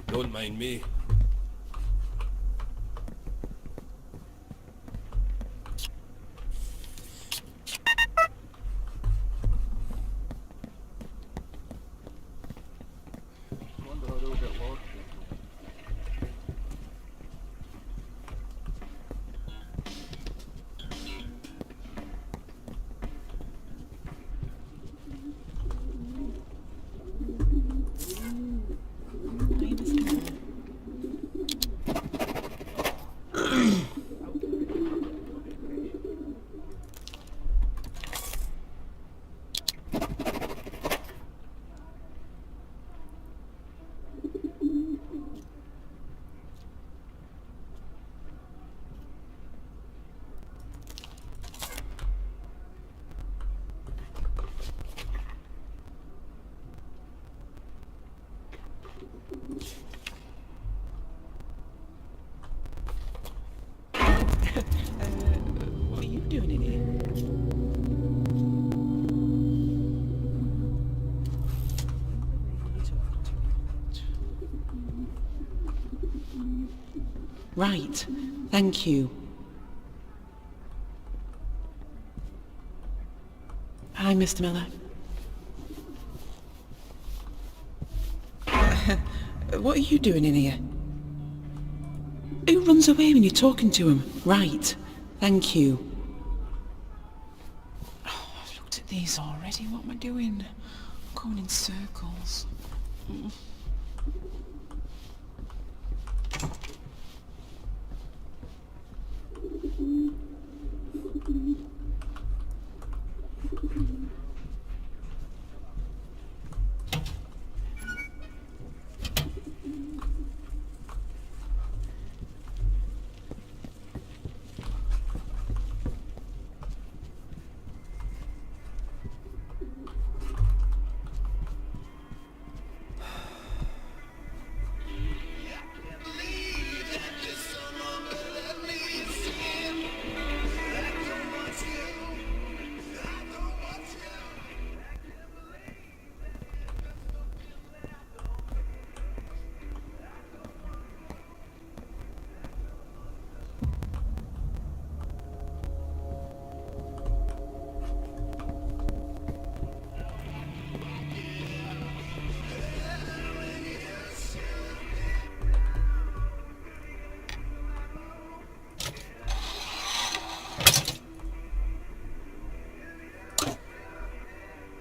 S6: Don't mind me.
S9: Wonder how they'll get lost.
S5: Hi, Mr. Moore. Right. Thank you. Hi, Mr. Miller. What are you doing in here? Who runs away when you're talking to him? Right. Thank you. Oh, I've looked at these already. What am I doing? I'm going in circles.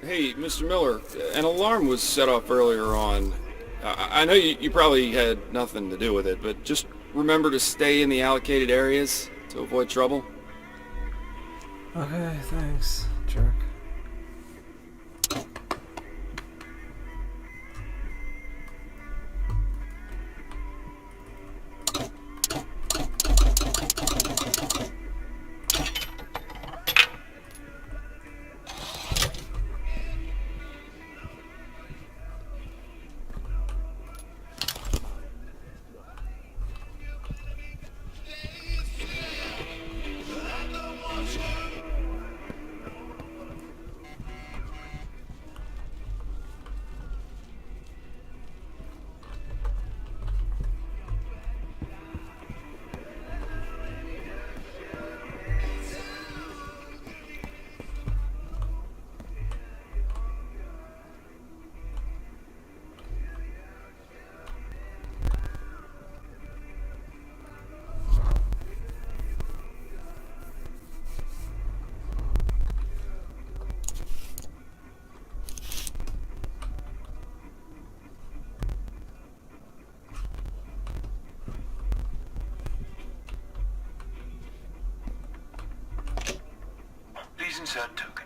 S1: Hey, Mr. Miller, an alarm was set off earlier on. I know you probably had nothing to do with it, but just remember to stay in the allocated areas to avoid trouble.
S2: Okay, thanks, jerk.
S11: Please insert token.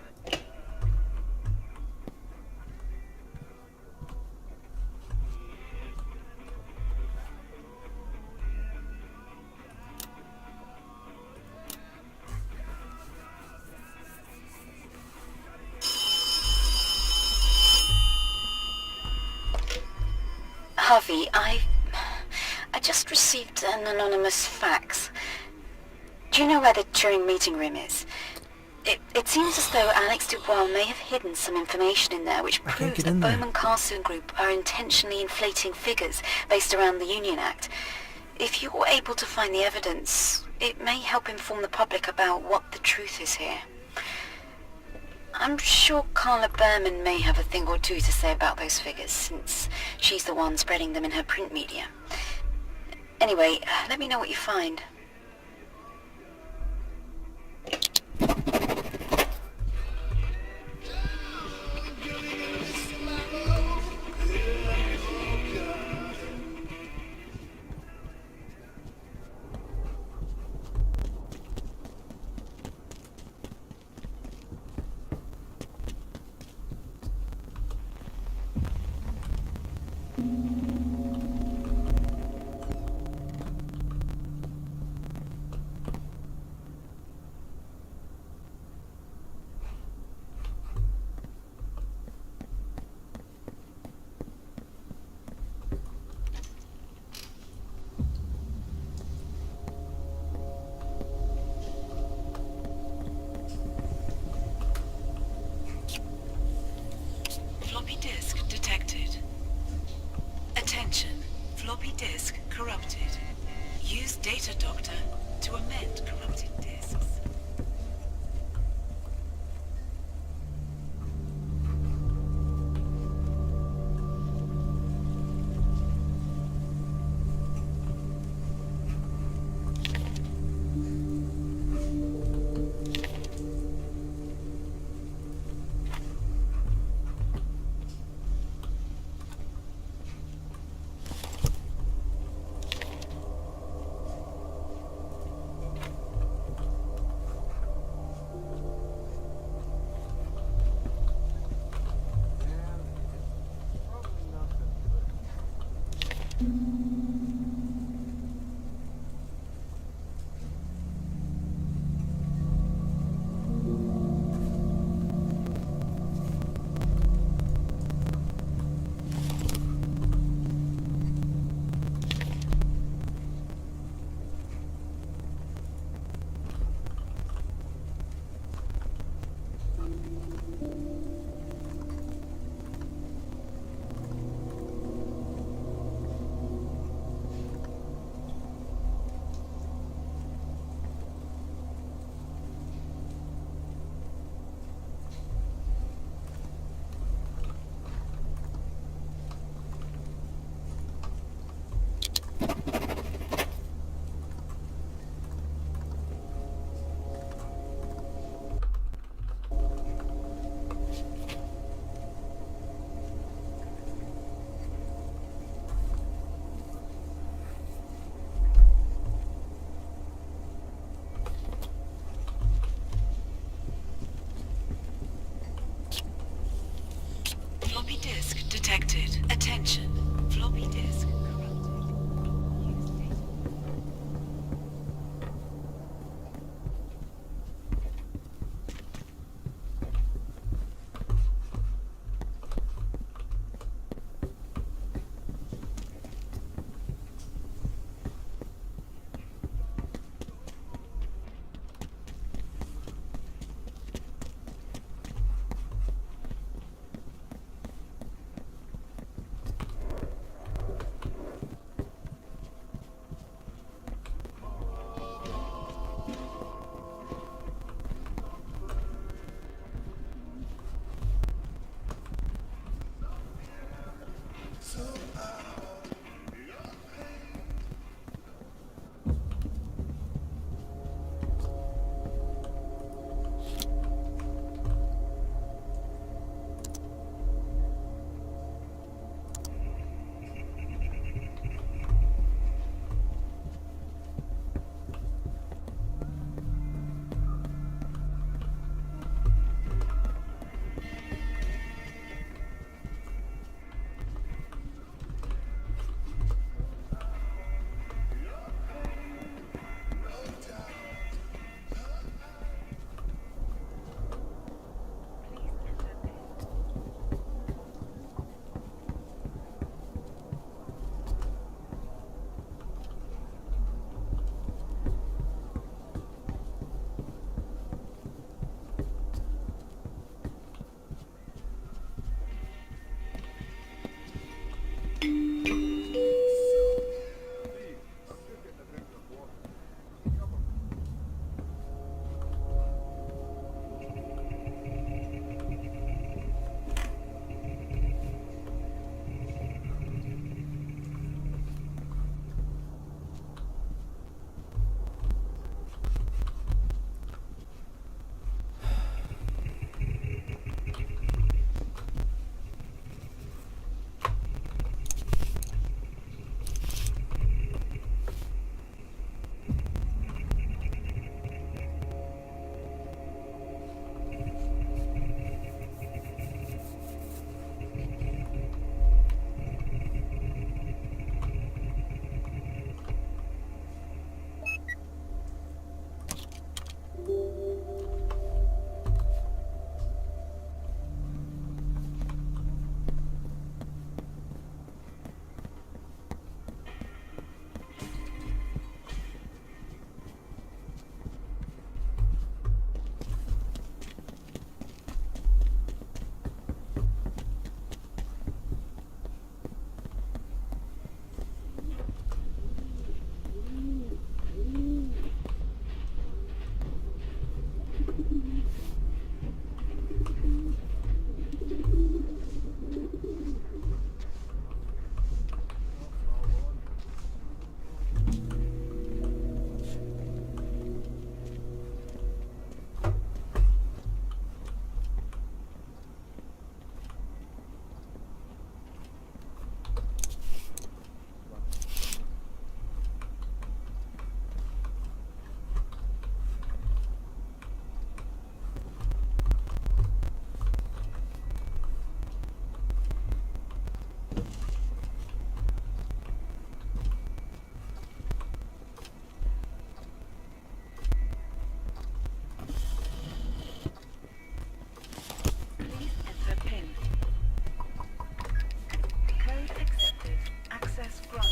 S8: Harvey, I just received an anonymous fax. Do you know where the Turing meeting room is? It seems as though Alex Dubois may have hidden some information in there which proves the Bowman Carson Group are intentionally inflating figures based around the Union Act. If you're able to find the evidence, it may help inform the public about what the truth is here. I'm sure Carla Berman may have a thing or two to say about those figures, since she's the one spreading them in her print media. Anyway, let me know what you find.
S13: disk detected. Attention. Floppy disk corrupted.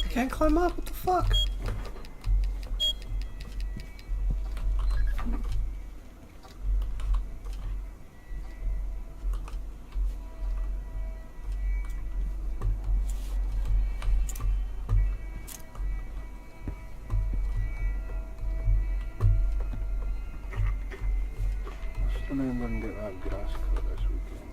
S2: Can't climb up, what the fuck?
S9: Still didn't get that grass cut this weekend.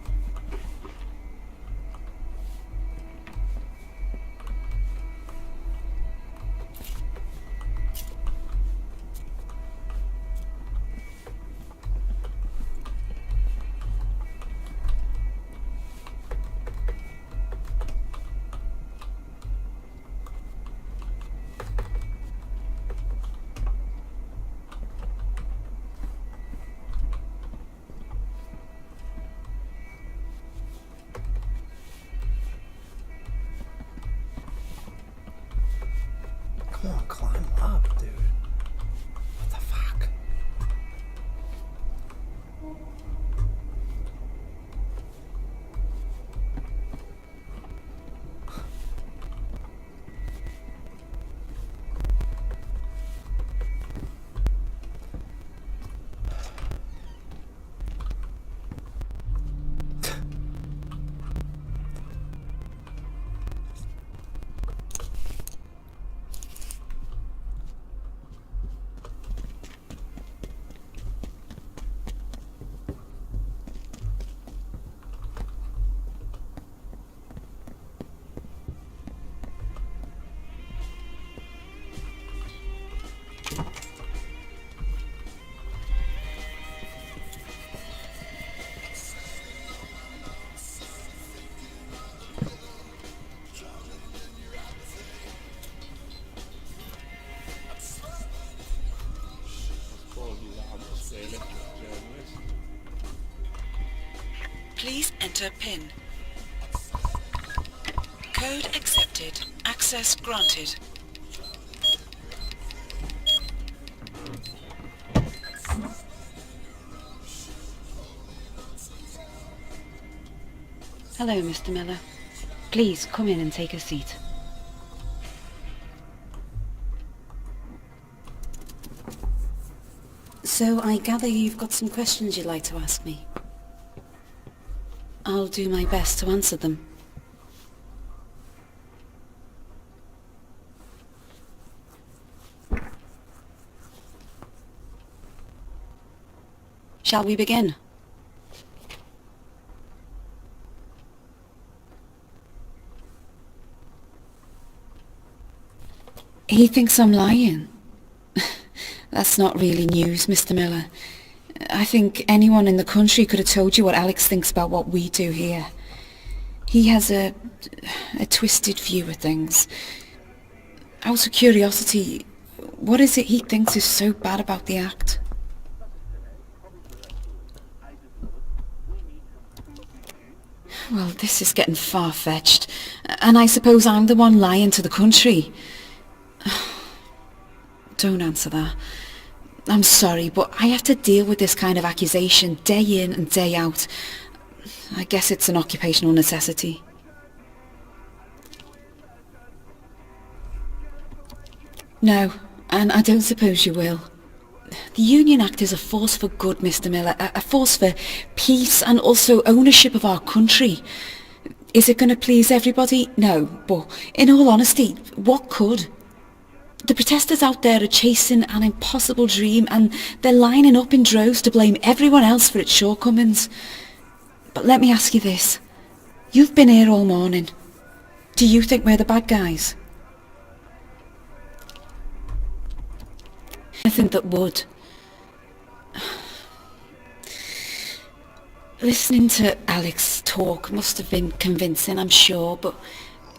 S13: Please enter PIN. Code accepted. Access granted.
S10: Hello, Mr. Miller. Please come in and take a seat.
S3: So I gather you've got some questions you'd like to ask me. I'll do my best to answer them. Shall we begin? He thinks I'm lying. That's not really news, Mr. Miller. I think anyone in the country could have told you what Alex thinks about what we do here. He has a twisted view of things. Out of curiosity, what is it he thinks is so bad about the act? Well, this is getting far-fetched, and I suppose I'm the one lying to the country. Don't answer that. I'm sorry, but I have to deal with this kind of accusation day in and day out. I guess it's an occupational necessity. No, and I don't suppose you will. The Union Act is a force for good, Mr. Miller, a force for peace and also ownership of our country. Is it going to please everybody? No, but in all honesty, what could? The protesters out there are chasing an impossible dream and they're lining up in droves to blame everyone else for its shortcomings. But let me ask you this. You've been here all morning. Do you think we're the bad guys? Anything that would. Listening to Alex talk must have been convincing, I'm sure, but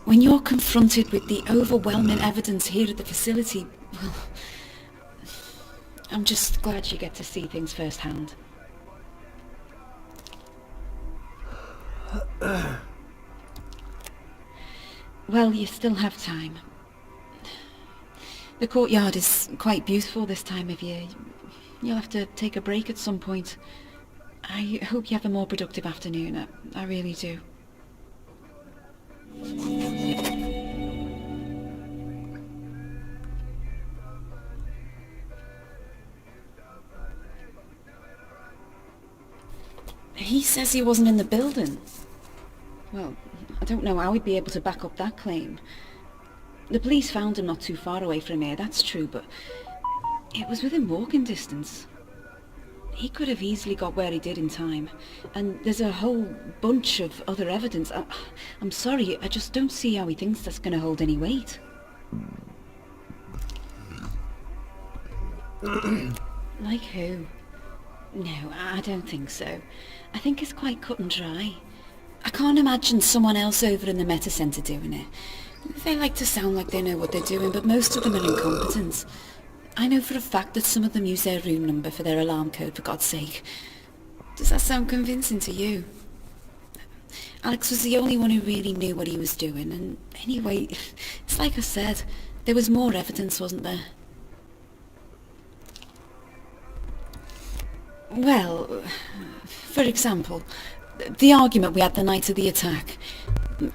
S3: when you're confronted with the overwhelming evidence here at the facility, well, I'm just glad you get to see things firsthand. Well, you still have time. The courtyard is quite beautiful this time of year. You'll have to take a break at some point. I hope you have a more productive afternoon. I really do. He says he wasn't in the building. Well, I don't know how he'd be able to back up that claim. The police found him not too far away from here, that's true, but it was within walking distance. He could have easily got where he did in time, and there's a whole bunch of other evidence. I'm sorry, I just don't see how he thinks that's going to hold any weight. Like who? No, I don't think so. I think it's quite cut and dry. I can't imagine someone else over in the Meta Centre doing it. They like to sound like they know what they're doing, but most of them are incompetent. I know for a fact that some of them use their room number for their alarm code, for God's sake. Does that sound convincing to you? Alex was the only one who really knew what he was doing, and anyway, it's like I said, there was more evidence, wasn't there? Well, for example, the argument we had the night of the attack.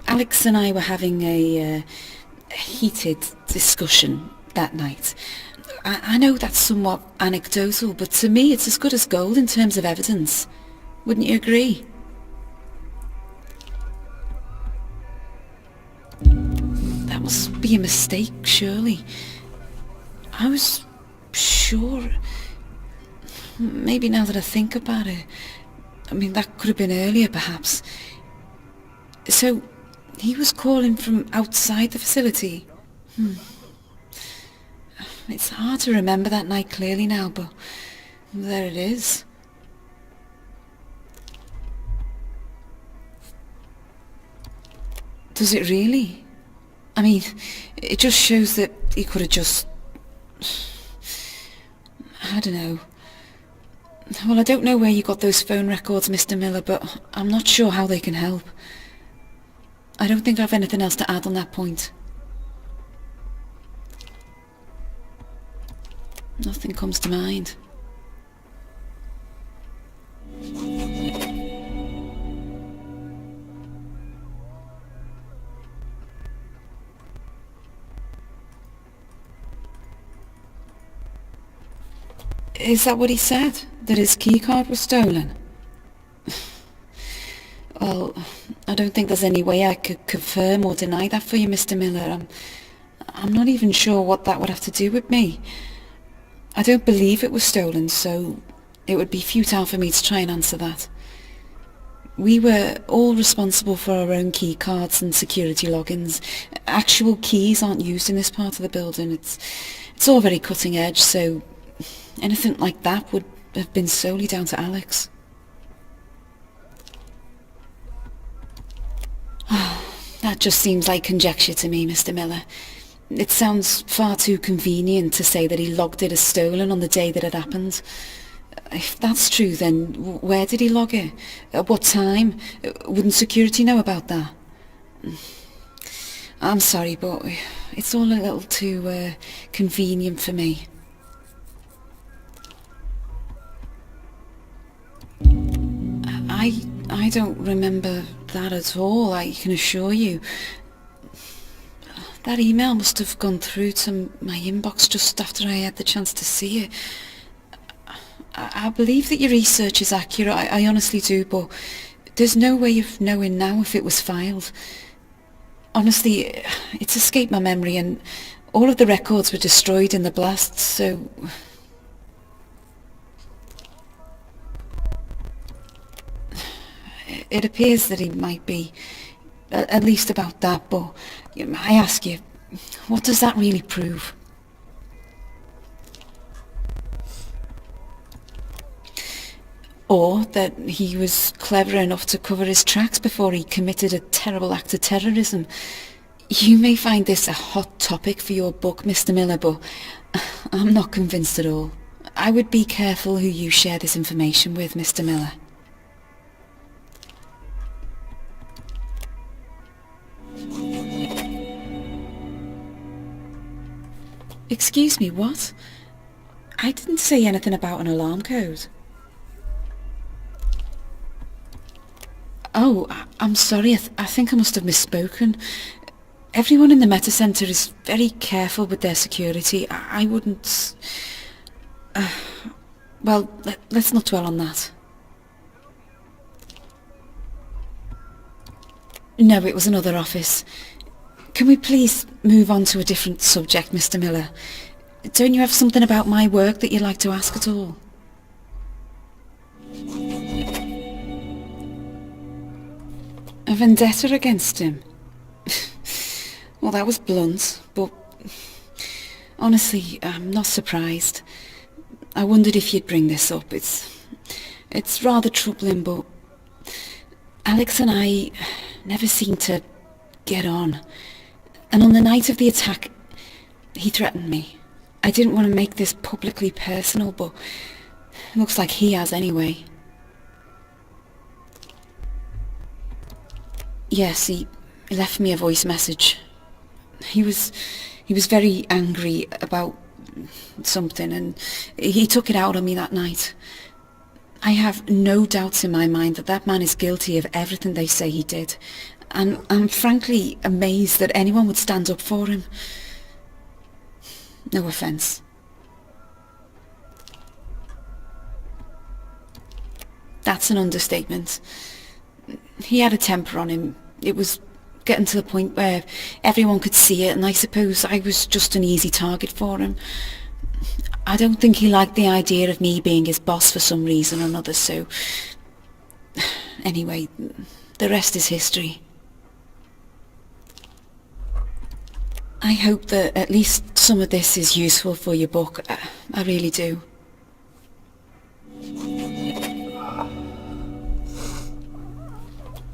S3: Alex and I were having a heated discussion that night. I know that's somewhat anecdotal, but to me it's as good as gold in terms of evidence. Wouldn't you agree? That must be a mistake, surely. I was sure... Maybe now that I think about it, I mean, that could have been earlier, perhaps. So, he was calling from outside the facility. It's hard to remember that night clearly now, but there it is. Does it really? I mean, it just shows that he could have just... I don't know.
S5: Well, I don't know where you got those phone records, Mr. Miller, but I'm not sure how they can help. I don't think I've anything else to add on that point. Nothing comes to mind. Is that what he said? That his keycard was stolen? Well, I don't think there's any way I could confirm or deny that for you, Mr. Miller. I'm not even sure what that would have to do with me. I don't believe it was stolen, so it would be futile for me to try and answer that. We were all responsible for our own key cards and security logins. Actual keys aren't used in this part of the building. It's all very cutting edge, so anything like that would have been solely down to Alex. That just seems like conjecture to me, Mr. Miller. It sounds far too convenient to say that he logged it as stolen on the day that it happened. If that's true, then where did he log it? At what time? Wouldn't security know about that? I'm sorry, but it's all a little too convenient for me. I don't remember that at all, I can assure you. That email must have gone through to my inbox just after I had the chance to see it. I believe that your research is accurate, I honestly do, but there's no way of knowing now if it was filed. Honestly, it's escaped my memory, and all of the records were destroyed in the blast, so... It appears that he might be, at least about that, but I ask you, what does that really prove? Or that he was clever enough to cover his tracks before he committed a terrible act of terrorism. You may find this a hot topic for your book, Mr. Miller, but I'm not convinced at all. I would be careful who you share this information with, Mr. Miller. Excuse me, what? I didn't say anything about an alarm code. Oh, I'm sorry, I think I must have misspoken. Everyone in the Meta Centre is very careful with their security. I wouldn't... well, let's not dwell on that. No, it was another office. Can we please move on to a different subject, Mr. Miller? Don't you have something about my work that you'd like to ask at all? A vendetta against him? Well, that was blunt, but honestly, I'm not surprised. I wondered if you'd bring this up. It's rather troubling, but Alex and I never seem to get on. And on the night of the attack, he threatened me. I didn't want to make this publicly personal, but it looks like he has anyway. Yes, he left me a voice message. He was very angry about something, and he took it out on me that night. I have no doubts in my mind that that man is guilty of everything they say he did. And I'm frankly amazed that anyone would stand up for him. No offence. That's an understatement. He had a temper on him. It was getting to the point where everyone could see it, and I suppose I was just an easy target for him. I don't think he liked the idea of me being his boss for some reason or another, so... Anyway, the rest is history. I hope that at least some of this is useful for your book. I really do.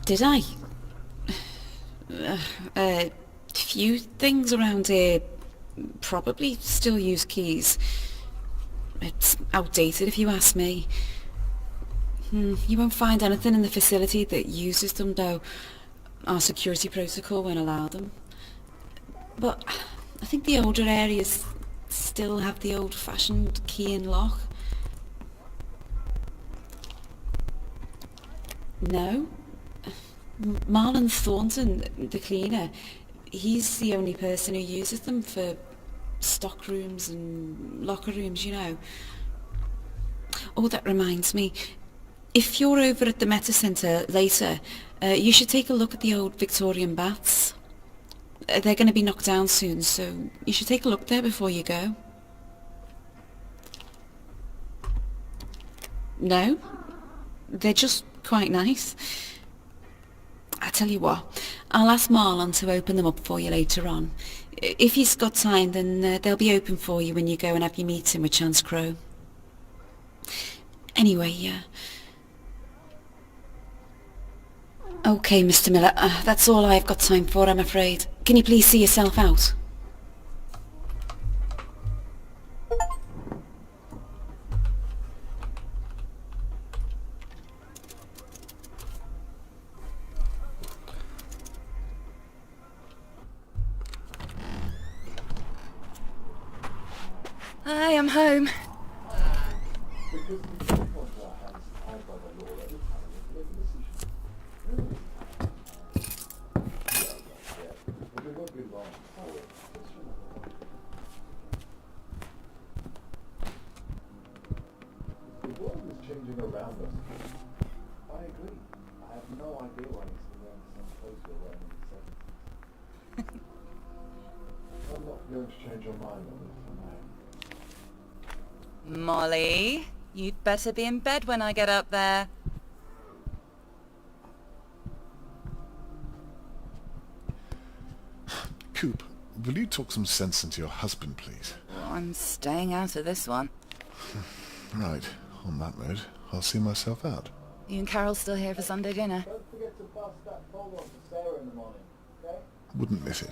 S5: Did I? Few things around here probably still use keys. It's outdated if you ask me. You won't find anything in the facility that uses them, though. Our security protocol won't allow them. But I think the older areas still have the old-fashioned key and lock. No? Marlon Thornton, the cleaner, he's the only person who uses them for stock rooms and locker rooms, you know. Oh, that reminds me. If you're over at the Meta Centre later, you should take a look at the old Victorian baths. They're going to be knocked down soon, so you should take a look there before you go. No? They're just quite nice. I tell you what, I'll ask Marlon to open them up for you later on. If he's got time, then they'll be open for you when you go and have your meeting with Chance Crow. Anyway, okay, Mr. Miller, that's all I've got time for, I'm afraid. Can you please see yourself out?
S3: Hi, I'm home.
S4: The world is changing around us. I agree. I have no idea why he's still wearing some clothes we were wearing in the 70s. I'm not going to change your mind on this, am I?
S14: Molly, you'd better be in bed when I get up there.
S4: Coop, will you talk some sense into your husband, please?
S14: Well, I'm staying out of this one.
S4: Right. On that note, I'll see myself out.
S14: You and Carol still here for Sunday dinner?
S1: Don't forget to pass that phone on to Sarah in the morning, okay?
S4: Wouldn't miss it.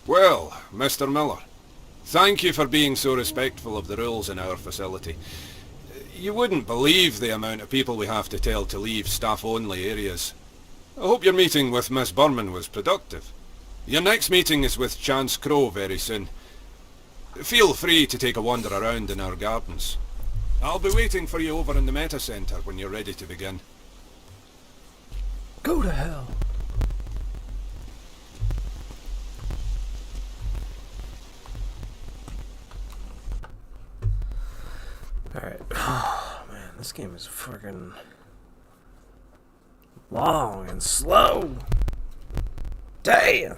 S6: Well, Mr. Miller, thank you for being so respectful of the rules in our facility. You wouldn't believe the amount of people we have to tell to leave staff-only areas. I hope your meeting with Miss Berman was productive. Your next meeting is with Chance Crow very soon. Feel free to take a wander around in our gardens. I'll be waiting for you over in the Meta Centre when you're ready to begin.
S2: Go to hell. Alright. Oh, man, this game is freaking long and slow. Damn.